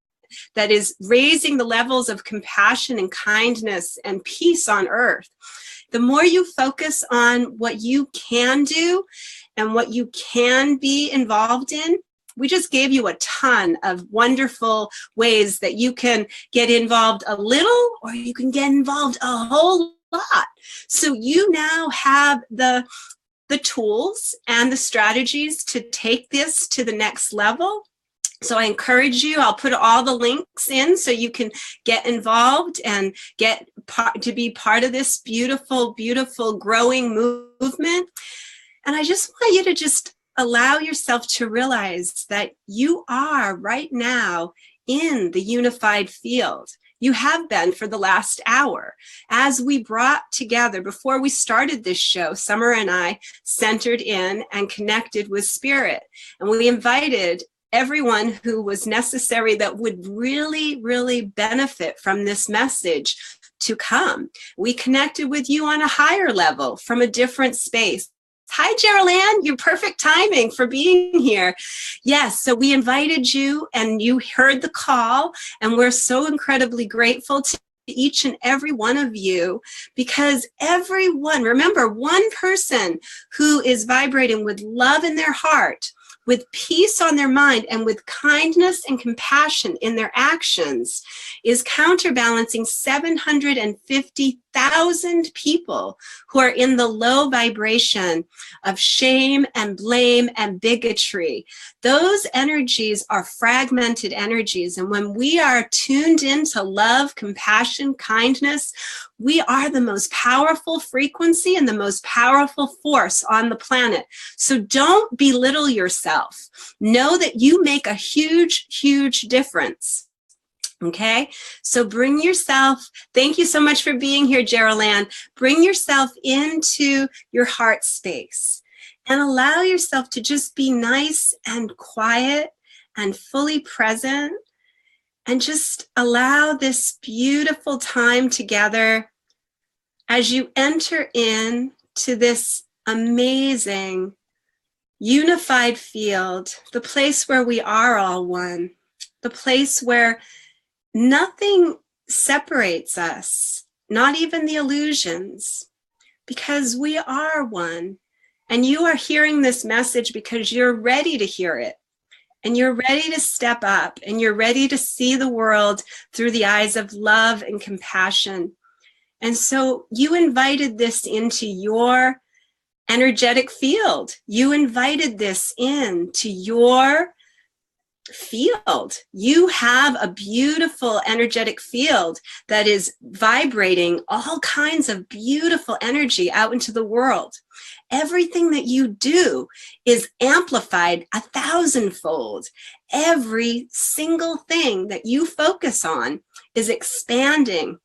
that is raising the levels of compassion and kindness and peace on earth. The more you focus on what you can do and what you can be involved in, we just gave you a ton of wonderful ways that you can get involved a little, or you can get involved a whole lot. So you now have the tools and the strategies to take this to the next level. So I encourage you, I'll put all the links in so you can get involved and get to be part of this beautiful, beautiful growing movement. And I just want you to just allow yourself to realize that you are right now in the unified field. You have been for the last hour. As we brought together, before we started this show, Sommer and I centered in and connected with Spirit. And we invited everyone who was necessary that would really, really benefit from this message to come. We connected with you on a higher level from a different space. Hi, Geraldine, your perfect timing for being here. Yes, so we invited you and you heard the call, and we're so incredibly grateful to each and every one of you, because everyone, remember, one person who is vibrating with love in their heart, with peace on their mind, and with kindness and compassion in their actions is counterbalancing 1,000 people who are in the low vibration of shame and blame and bigotry. Those energies are fragmented energies. And when we are tuned into love, compassion, kindness, we are the most powerful frequency and the most powerful force on the planet. So don't belittle yourself. Know that you make a huge, huge difference. Okay, so bring yourself, thank you so much for being here, Geraldine. Bring yourself into your heart space and allow yourself to just be nice and quiet and fully present, and just allow this beautiful time together as you enter in to this amazing unified field, the place where we are all one, the place where nothing separates us, not even the illusions, because we are one. And you are hearing this message because you're ready to hear it. And you're ready to step up, and you're ready to see the world through the eyes of love and compassion. And so you invited this into your energetic field. You invited this into your field. You have a beautiful energetic field that is vibrating all kinds of beautiful energy out into the world. Everything that you do is amplified 1,000-fold. Every single thing that you focus on is expanding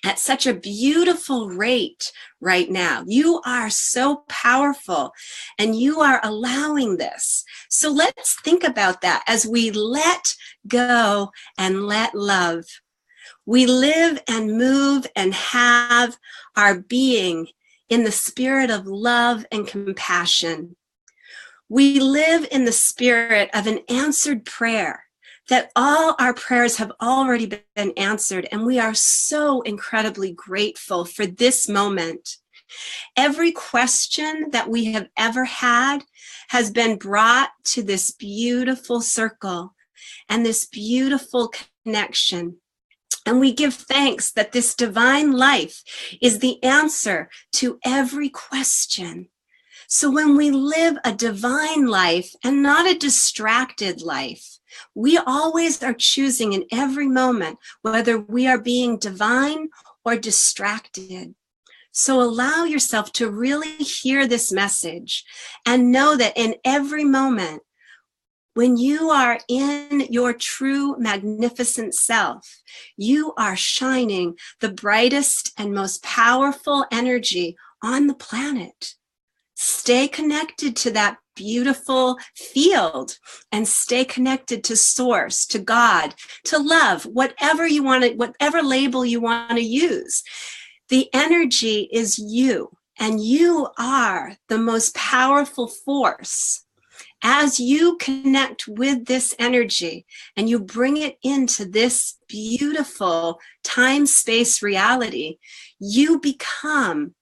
at such a beautiful rate right now. You are so powerful, and you are allowing this. So let's think about that as we let go and let love. We live and move and have our being in the spirit of love and compassion. We live in the spirit of an answered prayer, that all our prayers have already been answered, and we are so incredibly grateful for this moment. Every question that we have ever had has been brought to this beautiful circle and this beautiful connection. And we give thanks that this divine life is the answer to every question. So when we live a divine life and not a distracted life, we always are choosing in every moment whether we are being divine or distracted. So allow yourself to really hear this message and know that in every moment, when you are in your true magnificent self, you are shining the brightest and most powerful energy on the planet. Stay connected to that beautiful field and stay connected to source, to God, to love, whatever you want to, whatever label you want to use. The energy is you, and you are the most powerful force. As you connect with this energy and you bring it into this beautiful time-space reality, you become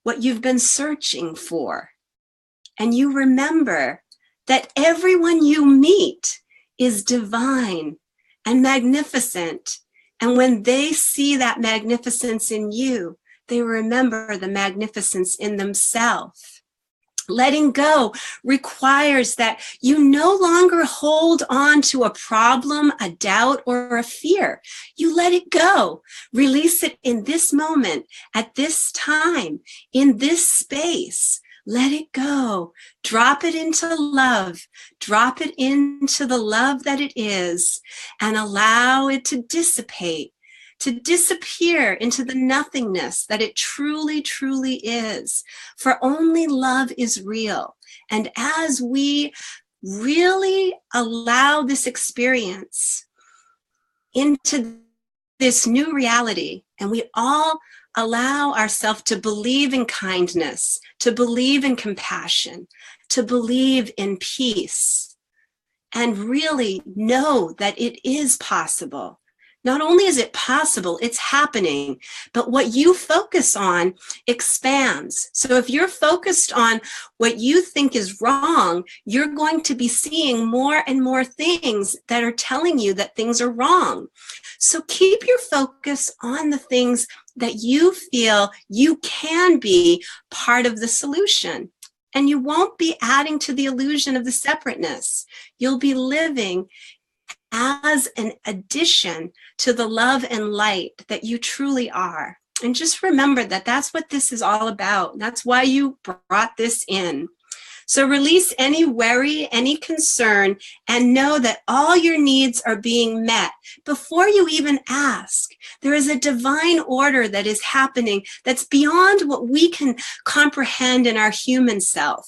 what you've been searching for. And you remember that everyone you meet is divine and magnificent. And when they see that magnificence in you, they remember the magnificence in themselves. Letting go requires that you no longer hold on to a problem, a doubt, or a fear. You let it go. Release it in this moment, at this time, in this space. Let it go. Drop it into love. Drop it into the love that it is, and allow it to dissipate, to disappear into the nothingness that it truly, truly is. For only love is real. And as we really allow this experience into this new reality, and we all allow ourselves to believe in kindness, to believe in compassion, to believe in peace, and really know that it is possible. Not only is it possible, it's happening, but what you focus on expands. So if you're focused on what you think is wrong, you're going to be seeing more and more things that are telling you that things are wrong. So keep your focus on the things that you feel you can be part of the solution. And you won't be adding to the illusion of the separateness. You'll be living as an addition to the love and light that you truly are. And just remember that that's what this is all about. That's why you brought this in. So release any worry, any concern, and know that all your needs are being met before you even ask. There is a divine order that is happening that's beyond what we can comprehend in our human self.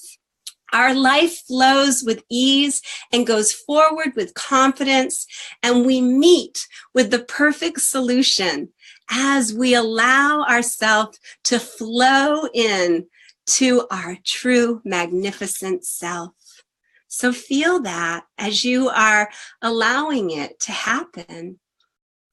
Our life flows with ease and goes forward with confidence, and we meet with the perfect solution as we allow ourselves to flow in to our true magnificent self. So feel that as you are allowing it to happen,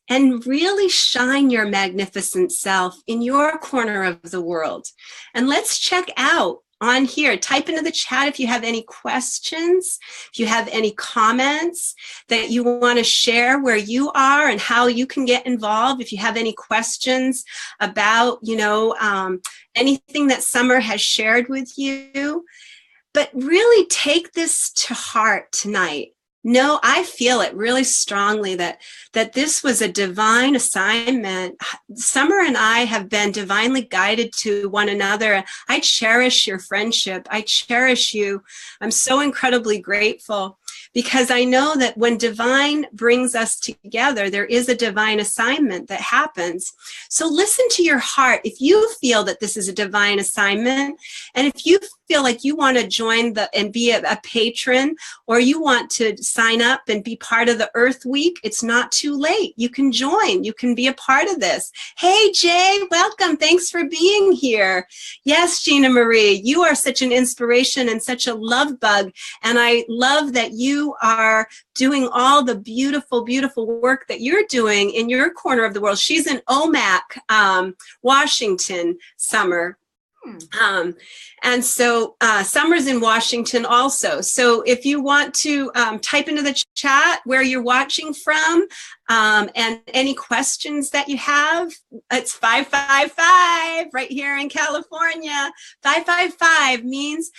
and really shine your magnificent self in your corner of the world. And let's check out on here. Type into the chat if you have any questions, if you have any comments that you want to share where you are and how you can get involved. If you have any questions about, anything that Sommer has shared with you. But really take this to heart tonight. No, I feel it really strongly that this was a divine assignment. Sommer and I have been divinely guided to one another. I cherish your friendship. I cherish you. I'm so incredibly grateful because I know that when divine brings us together, there is a divine assignment that happens. So listen to your heart. If you feel that this is a divine assignment, and if you feel like you want to join and be a patron, or you want to sign up and be part of the Earth Week, it's not too late. You can join. You can be a part of this. Hey, Jay, welcome. Thanks for being here. Yes, Gina Marie, you are such an inspiration and such a love bug. And I love that you are doing all the beautiful, beautiful work that you're doing in your corner of the world. She's in Omak, Washington, Sommer. And so Sommer's in Washington also. So if you want to type into the chat where you're watching from and any questions that you have, it's 555 right here in California. 555 means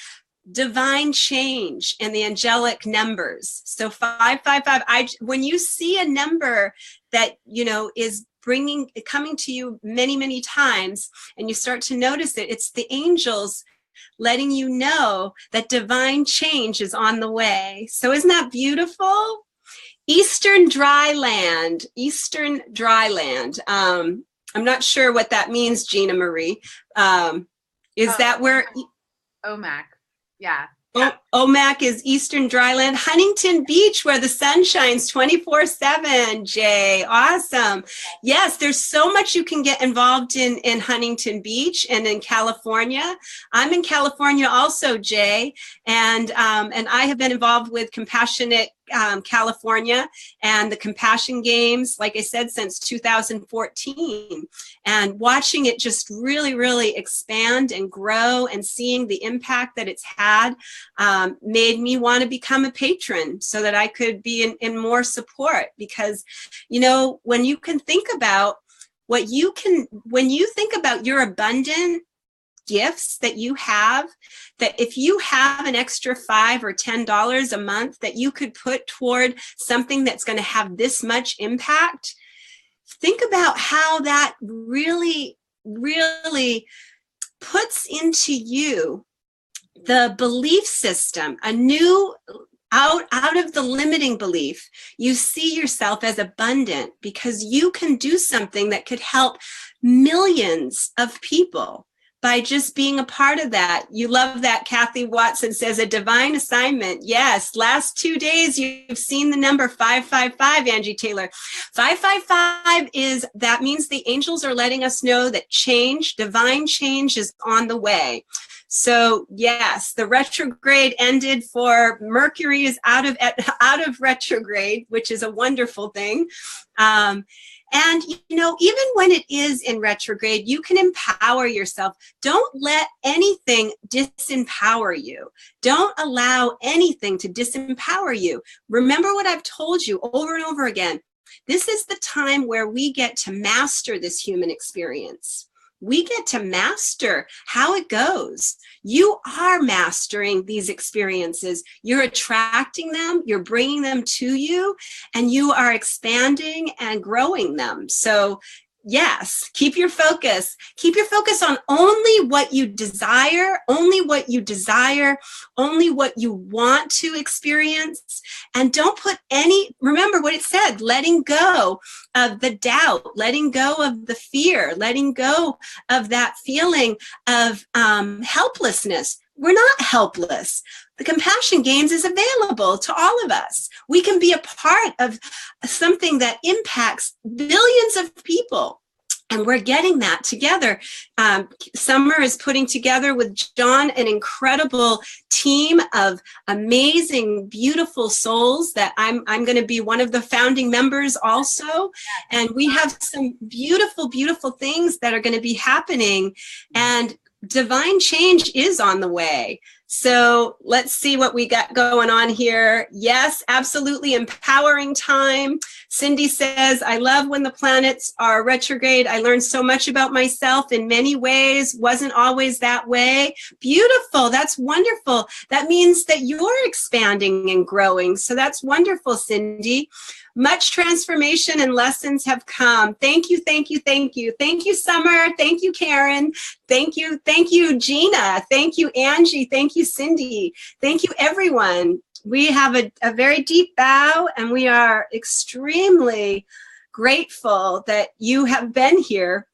divine change in the angelic numbers. So 555, when you see a number that, is coming to you many, many times, and you start to notice it, it's the angels letting you know that divine change is on the way. So isn't that beautiful? Eastern dry land. I'm not sure what that means, Gina Marie. Is that where? Omak. Yeah. Omak is Eastern Dryland. Huntington Beach, where the sun shines 24/7, Jay. Awesome. Yes, there's so much you can get involved in Huntington Beach and in California. I'm in California also, Jay, and I have been involved with Compassionate California and the Compassion Games, like I said, since 2014. And watching it just really, really expand and grow and seeing the impact that it's had made me want to become a patron so that I could be in more support. Because, when you can think about when you think about your abundant gifts that you have, that if you have an extra $5 or $10 a month that you could put toward something that's going to have this much impact, think about how that really, really puts into you the belief system, a new out of the limiting belief. You see yourself as abundant because you can do something that could help millions of people by just being a part of that. You love that. Kathy Watson says a divine assignment. Yes. Last 2 days, you've seen the number 555, Angie Taylor. 555 that means the angels are letting us know that divine change is on the way. So yes, the retrograde ended for Mercury is out of retrograde, which is a wonderful thing. And, even when it is in retrograde, you can empower yourself. Don't let anything disempower you. Don't allow anything to disempower you. Remember what I've told you over and over again. This is the time where we get to master this human experience. We get to master how it goes. You are mastering these experiences. You're attracting them, you're bringing them to you, and you are expanding and growing them. So yes, keep your focus. Keep your focus on only what you desire, only what you desire, only what you want to experience. And don't put any, remember what it said, letting go of the doubt, letting go of the fear, letting go of that feeling of helplessness. We're not helpless. The Compassion Games is available to all of us. We can be a part of something that impacts billions of people. And we're getting that together. Sommer is putting together with John an incredible team of amazing, beautiful souls that I'm going to be one of the founding members also. And we have some beautiful, beautiful things that are going to be happening. And divine change is on the way. So let's see what we got going on here. Yes, absolutely empowering time. Cindy says, I love when the planets are retrograde. I learned so much about myself in many ways. Wasn't always that way. Beautiful. That's wonderful. That means that you're expanding and growing. So that's wonderful, Cindy. Much transformation and lessons have come. Thank you, thank you, thank you. Thank you, Sommer. Thank you, Karen. Thank you, Gina. Thank you, Angie. Thank you, Cindy. Thank you, everyone. We have a very deep bow, and we are extremely grateful that you have been here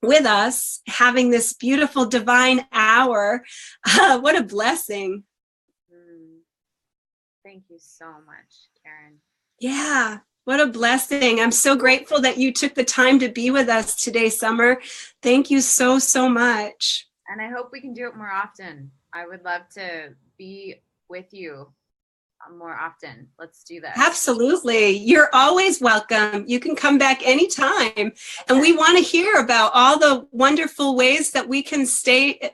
with us, having this beautiful divine hour. What a blessing. Thank you so much, Karen. Yeah, what a blessing. I'm so grateful that you took the time to be with us today, Sommer. Thank you so, so much. And I hope we can do it more often. I would love to be with you more often. Let's do this. Absolutely. You're always welcome. You can come back anytime. And we want to hear about all the wonderful ways that we can stay,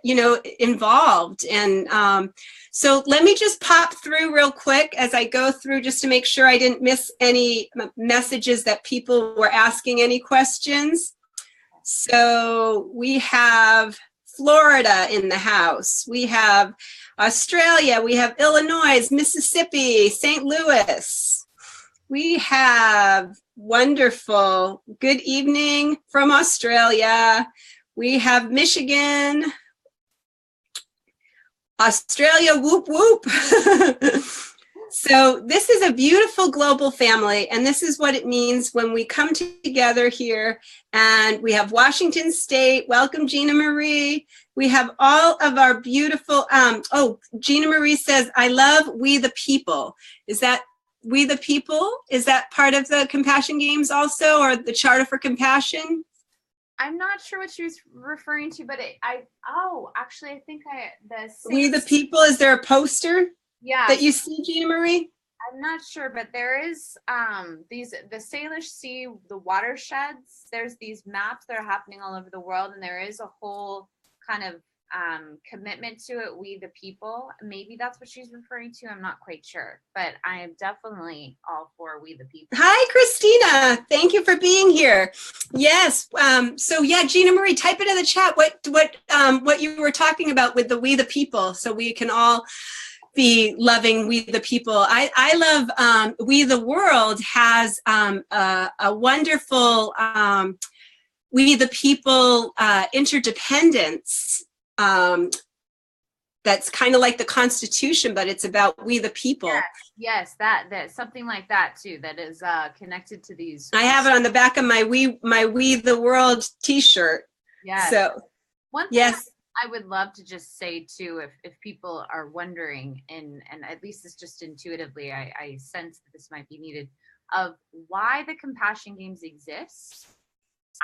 involved. And so let me just pop through real quick as I go through just to make sure I didn't miss any messages that people were asking any questions. So we have Florida in the house. We have Australia. We have Illinois, Mississippi, St. Louis. We have wonderful good evening from Australia. We have Michigan, Australia, whoop, whoop. So this is a beautiful global family, and this is what it means when we come together here. And we have Washington State. Welcome, Gina Marie. We have all of our beautiful, Gina Marie says, I love We the People. Is that We the People? Is that part of the Compassion Games also, or the Charter for Compassion? I'm not sure what she was referring to, but I think We the People, is there a poster? Yeah. That you see, Gina Marie? I'm not sure, but there is the Salish Sea, the watersheds, there's these maps that are happening all over the world, and there is a whole kind of commitment to it, We the People. Maybe that's what she's referring to. I'm not quite sure, but I am definitely all for We the People. Hi, Christina. Thank you for being here. Yes. So yeah, Gina Marie, type it in the chat what you were talking about with the We the People, so we can all be loving We the People. I love We the World has a wonderful We the People interdependence that's kind of like the Constitution, but it's about We the People. Yes, that something like that too, that is connected to these. I have it on the back of my We the World t-shirt. Yeah. So one thing I would love to just say too, if people are wondering, and at least it's just intuitively, I sense that this might be needed, of why the Compassion Games exist,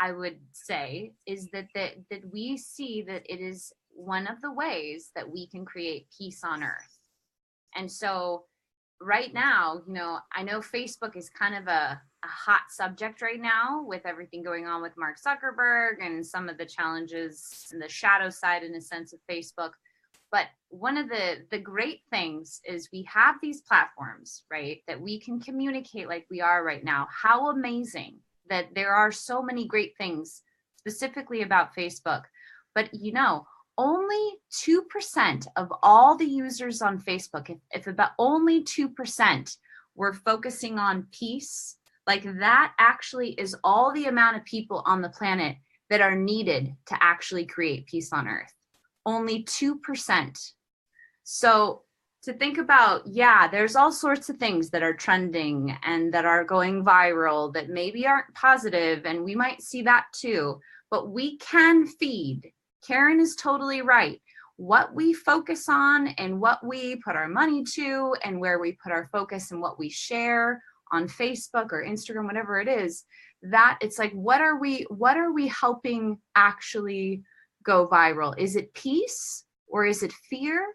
I would say, is that we see that it is one of the ways that we can create peace on earth. And so right now, I know Facebook is kind of a hot subject right now with everything going on with Mark Zuckerberg and some of the challenges and the shadow side, in a sense, of Facebook. But one of the great things is we have these platforms, right, that we can communicate like we are right now. How amazing that there are so many great things specifically about Facebook. But only 2% of all the users on Facebook, if about only 2% were focusing on peace, like that actually is all the amount of people on the planet that are needed to actually create peace on earth. Only 2%. So to think about, there's all sorts of things that are trending and that are going viral that maybe aren't positive, and we might see that too, but we can feed. Karen is totally right. What we focus on and what we put our money to and where we put our focus and what we share on Facebook or Instagram, whatever it is, that it's like, what are we helping actually go viral? Is it peace or is it fear?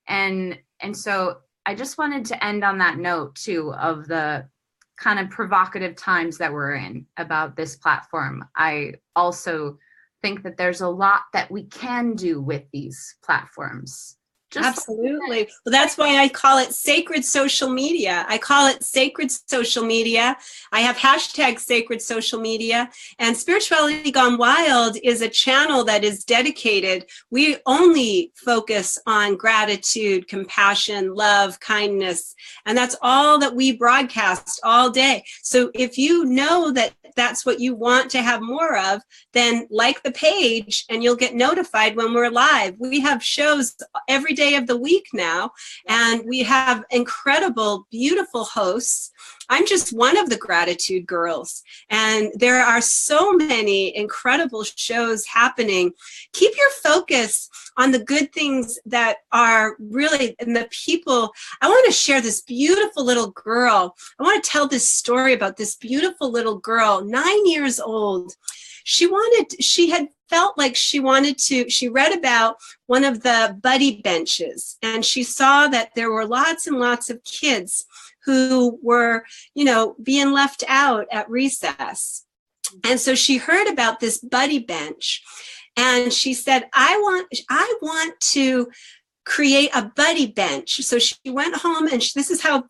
And so I just wanted to end on that note too, of the kind of provocative times that we're in about this platform. I also think that there's a lot that we can do with these platforms. Absolutely. Well, that's why I call it sacred social media. I call it sacred social media. I have hashtag sacred social media, and Spirituality Gone Wild is a channel that is dedicated. We only focus on gratitude, compassion, love, kindness, and that's all that we broadcast all day. So if you know that that's what you want to have more of, then like the page and you'll get notified when we're live. We have shows every day of the week now, and we have incredible, beautiful hosts. I'm just one of the gratitude girls, and there are so many incredible shows happening. Keep your focus on the good things that are really, and the people. I want to share this beautiful little girl. I want to tell this story about this beautiful little girl, 9 years old. She had felt like she read about one of the buddy benches, and she saw that there were lots and lots of kids who were, being left out at recess. And so she heard about this buddy bench, and she said, I want to create a buddy bench. So she went home, and this is how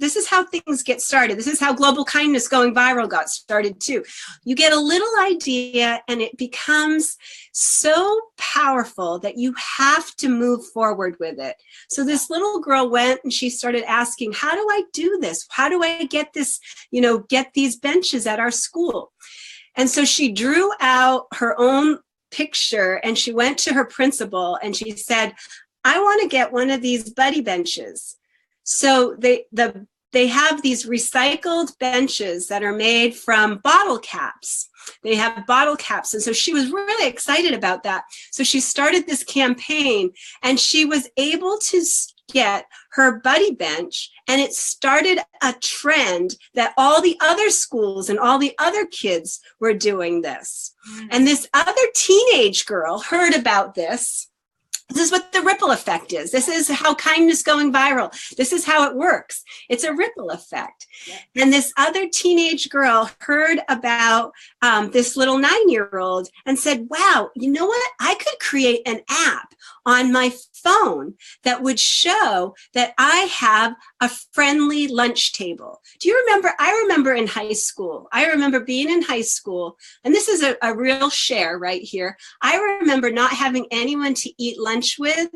things get started. This is how Global Kindness Going Viral got started too. You get a little idea and it becomes so powerful that you have to move forward with it. So this little girl went and she started asking, how do I do this? How do I get this, get these benches at our school? And so she drew out her own picture and she went to her principal and she said, I want to get one of these buddy benches. So they have these recycled benches that are made from bottle caps. They have bottle caps. And so she was really excited about that. So she started this campaign, and she was able to get her buddy bench, and it started a trend that all the other schools and all the other kids were doing this. And this other teenage girl heard about this. This is what the ripple effect is. This is how kindness going viral. This is how it works. It's a ripple effect. Yeah. And this other teenage girl heard about this little 9-year-old and said, wow, you know what? I could create an app on my phone that would show that I have a friendly lunch table. Do you remember? I remember in high school. I remember being in high school, and this is a real share right here. I remember not having anyone to eat lunch with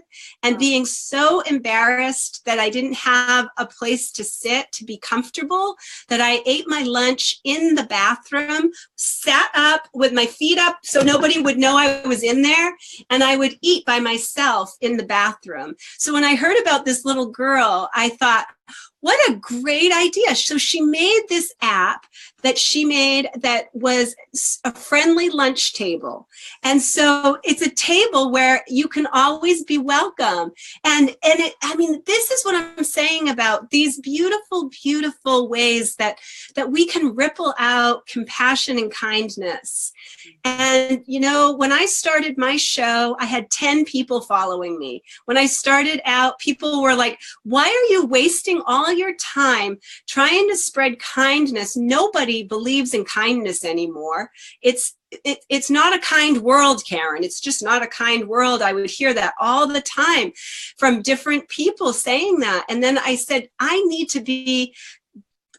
and being so embarrassed that I didn't have a place to sit to be comfortable, that I ate my lunch in the bathroom, sat up with my feet up so nobody would know I was in there, and I would eat by myself in the bathroom. So when I heard about this little girl, I thought, what a great idea. So she made this app that she made that was a friendly lunch table. And so it's a table where you can always be welcome. And this is what I'm saying about these beautiful, beautiful ways that we can ripple out compassion and kindness. And, when I started my show, I had 10 people following me. When I started out, people were like, why are you wasting all your time trying to spread kindness? Nobody believes in kindness anymore. it's not a kind world, Karen. It's just not a kind world. I would hear that all the time from different people saying that. And then I said, I need to be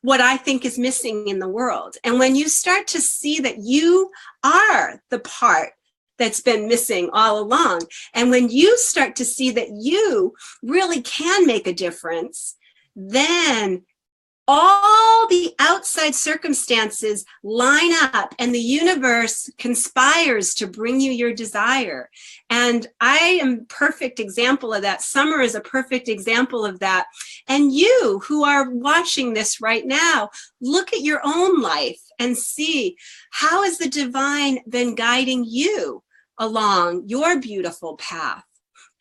what I think is missing in the world. And when you start to see that you are the part that's been missing all along, and when you start to see that you really can make a difference, then all the outside circumstances line up and the universe conspires to bring you your desire. And I am a perfect example of that. Sommer is a perfect example of that. And you who are watching this right now, look at your own life and see, how has the divine been guiding you along your beautiful path?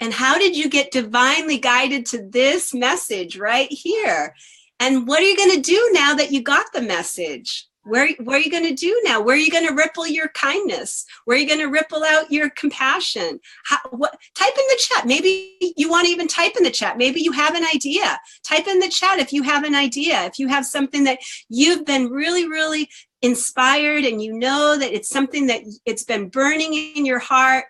And how did you get divinely guided to this message right here? And what are you going to do now that you got the message? Where are you going to do now? Where are you going to ripple your kindness? Where are you going to ripple out your compassion? Type in the chat. Maybe you want to even type in the chat. Maybe you have an idea. Type in the chat if you have an idea. If you have something that you've been really, really inspired and you know that it's something that it's been burning in your heart.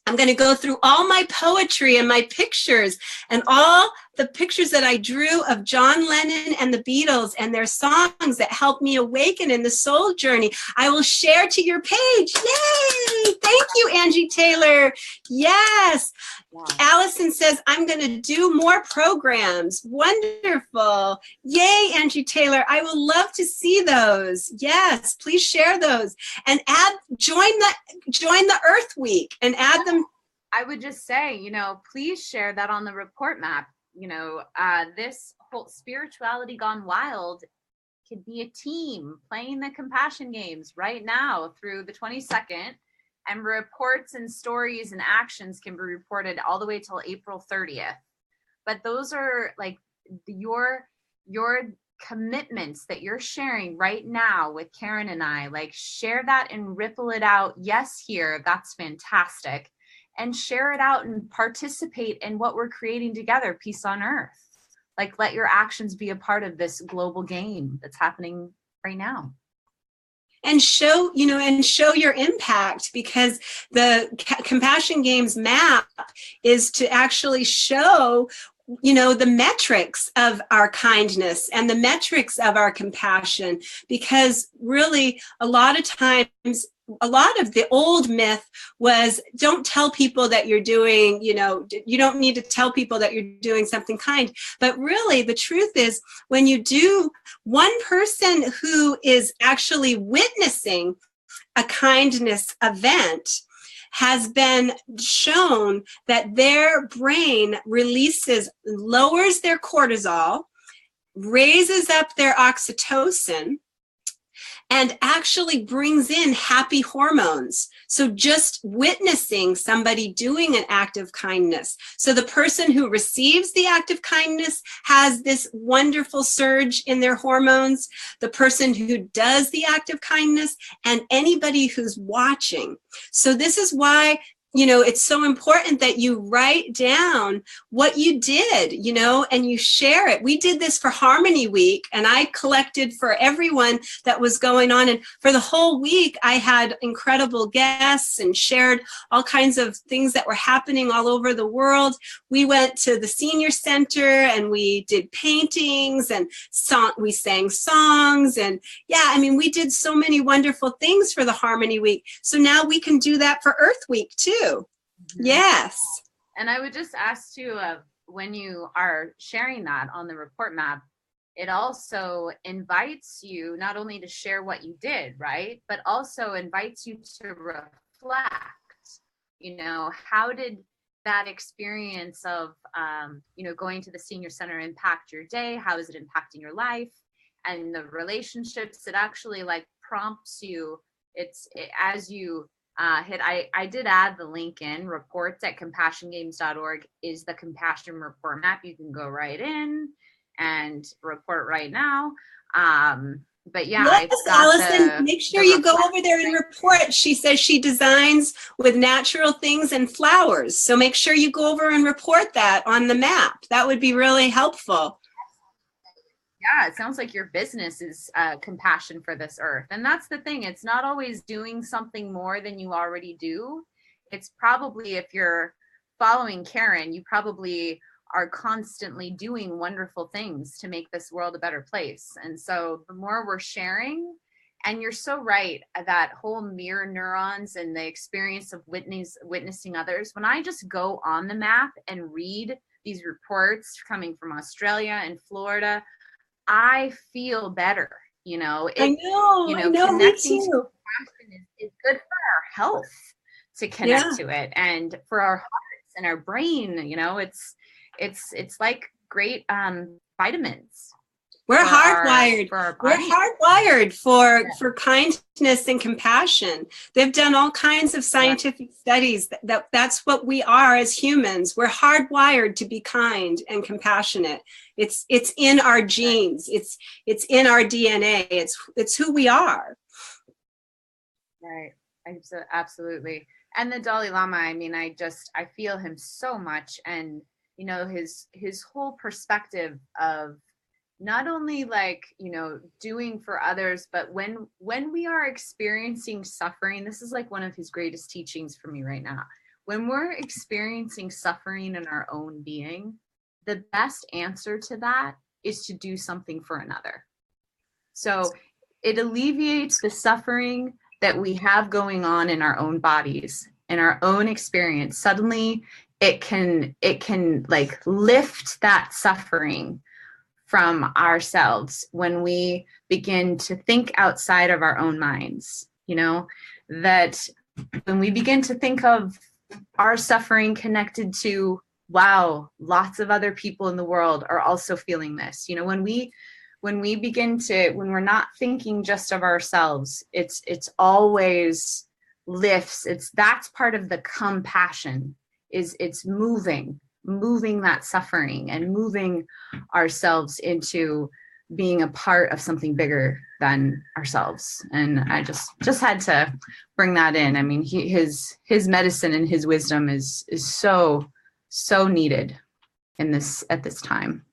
I'm going to go through all my poetry and my pictures and all the pictures that I drew of John Lennon and the Beatles and their songs that helped me awaken in the soul journey. I will share to your page. Yay! Thank you, Angie Taylor. Yes. Wow. Allison says, I'm going to do more programs. Wonderful. Yay, Angie Taylor. I will love to see those. Yes, please share those and join the Earth Week and add them. I would just say, please share that on the report map. This whole Spirituality Gone Wild could be a team playing the compassion games right now through the 22nd. And reports and stories and actions can be reported all the way till April 30th. But those are like your commitments that you're sharing right now with Karen and I. Like, share that and ripple it out. Yes, here, that's fantastic. And share it out and participate in what we're creating together, Peace on Earth. Like, let your actions be a part of this global game that's happening right now. And show your impact, because the Compassion Games map is to actually show, the metrics of our kindness and the metrics of our compassion, because really a lot of times, a lot of the old myth was, don't tell people that you're doing, you don't need to tell people that you're doing something kind. But really, the truth is, when you do, one person who is actually witnessing a kindness event has been shown that their brain lowers their cortisol, raises up their oxytocin, and actually brings in happy hormones. So just witnessing somebody doing an act of kindness. So the person who receives the act of kindness has this wonderful surge in their hormones. The person who does the act of kindness, and anybody who's watching. So this is why, it's so important that you write down what you did, and you share it. We did this for Harmony Week, and I collected for everyone that was going on. And for the whole week, I had incredible guests and shared all kinds of things that were happening all over the world. We went to the senior center and we did paintings and we sang songs. And we did so many wonderful things for the Harmony Week. So now we can do that for Earth Week too. Mm-hmm. Yes. And I would just ask too, when you are sharing that on the report map, it also invites you not only to share what you did, right? But also invites you to reflect, how did that experience of, going to the senior center impact your day? How is it impacting your life? And the relationships, it actually prompts you. As you I did add the link in. Reports at compassiongames.org is the compassion report map. You can go right in and report right now. But yes, Allison, make sure you go over there and report. She says she designs with natural things and flowers. So make sure you go over and report that on the map. That would be really helpful. Yeah, it sounds like your business is compassion for this earth. And that's the thing. It's not always doing something more than you already do. It's probably, if you're following Karen, you probably are constantly doing wonderful things to make this world a better place. And so the more we're sharing, and you're so right, that whole mirror neurons and the experience of witnessing others. When I just go on the map and read these reports coming from Australia and Florida, I feel better. I know, me Connecting to too. passion is good for our health, to connect to it, and for our hearts and our brain. It's like great vitamins. We're hardwired. We're body. hardwired for kindness and compassion. They've done all kinds of scientific studies that's what we are as humans. We're hardwired to be kind and compassionate. It's in our genes. It's in our DNA. It's who we are. Right. Absolutely. And the Dalai Lama, I mean, I feel him so much, and his whole perspective of not only doing for others, but when we are experiencing suffering, this is like one of his greatest teachings for me right now. When we're experiencing suffering in our own being, the best answer to that is to do something for another. So it alleviates the suffering that we have going on in our own bodies, in our own experience. Suddenly it can like lift that suffering from ourselves when we begin to think outside of our own minds. That when we begin to think of our suffering connected to, wow, lots of other people in the world are also feeling this. When we're not thinking just of ourselves, it's always lifts. That's part of the compassion, is it's moving that suffering and moving ourselves into being a part of something bigger than ourselves. And I just had to bring that in. I mean, his medicine and his wisdom is so needed at this time.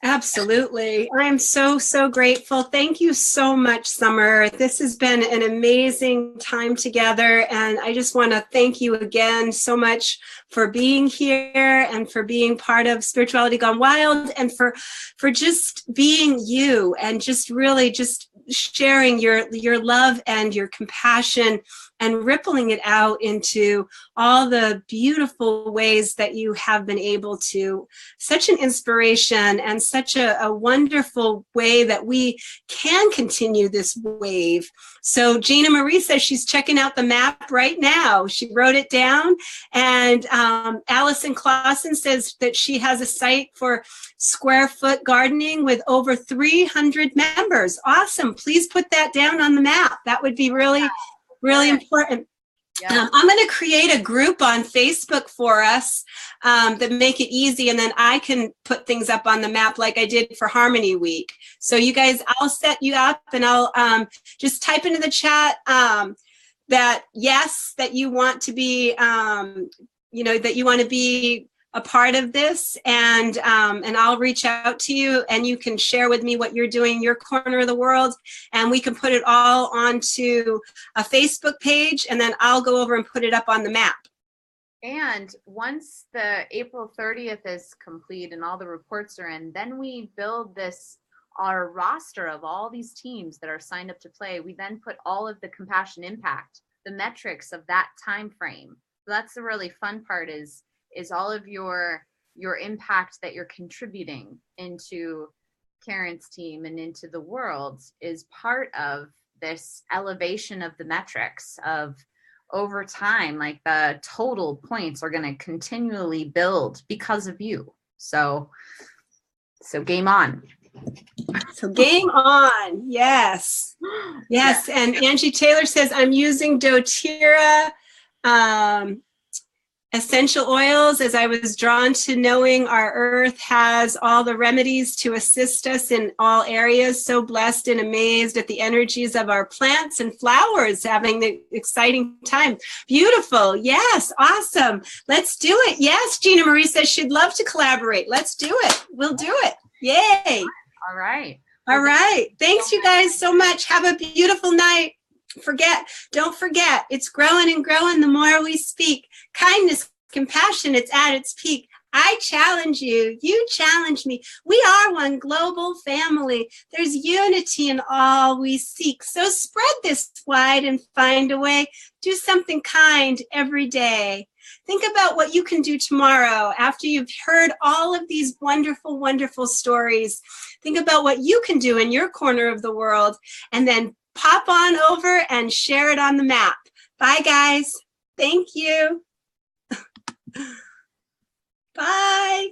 Absolutely. I'm so grateful. Thank you so much, Sommer. This has been an amazing time together. And I just want to thank you again so much for being here and for being part of Spirituality Gone Wild, and for just being you, and just really just sharing your love and your compassion and rippling it out into all the beautiful ways that you have been able to. Such an inspiration, and such a wonderful way that we can continue this wave. So Gina Marie says she's checking out the map right now. She wrote it down. And Allison Clausen says that she has a site for square foot gardening with over 300 members. Awesome. Please put that down on the map. That would be really important. Yeah. I'm going to create a group on Facebook for us that make it easy, and then I can put things up on the map like I did for Harmony Week. So you guys, I'll set you up, and I'll just type into the chat that yes, that you want to be, that you want to be a part of this, and I'll reach out to you, and you can share with me what you're doing in your corner of the world, and we can put it all onto a Facebook page, and then I'll go over and put it up on the map. And once the April 30th is complete and all the reports are in, then we build our roster of all these teams that are signed up to play. We then put all of the compassion impact, the metrics of that time frame. So that's the really fun part, is all of your impact that you're contributing into Karen's team and into the world is part of this elevation of the metrics of over time. Like the total points are going to continually build because of you. So game on. So game on. Yes. Yes. And Angie Taylor says, I'm using doTERRA essential oils as I was drawn to knowing our earth has all the remedies to assist us in all areas. So blessed and amazed at the energies of our plants and flowers, having the exciting time. Beautiful. Yes. Awesome. Let's do it. Yes. Gina Marie says she'd love to collaborate. Let's do it. We'll do it. Yay. All right. All right. Thanks, you guys, so much. Have a beautiful night. Don't forget, it's growing and growing the more we speak. Kindness, compassion, it's at its peak. I challenge you. You challenge me. We are one global family. There's unity in all we seek. So spread this wide and find a way. Do something kind every day. Think about what you can do tomorrow after you've heard all of these wonderful, wonderful stories. Think about what you can do in your corner of the world, and then pop on over and share it on the map. Bye, guys. Thank you. Bye.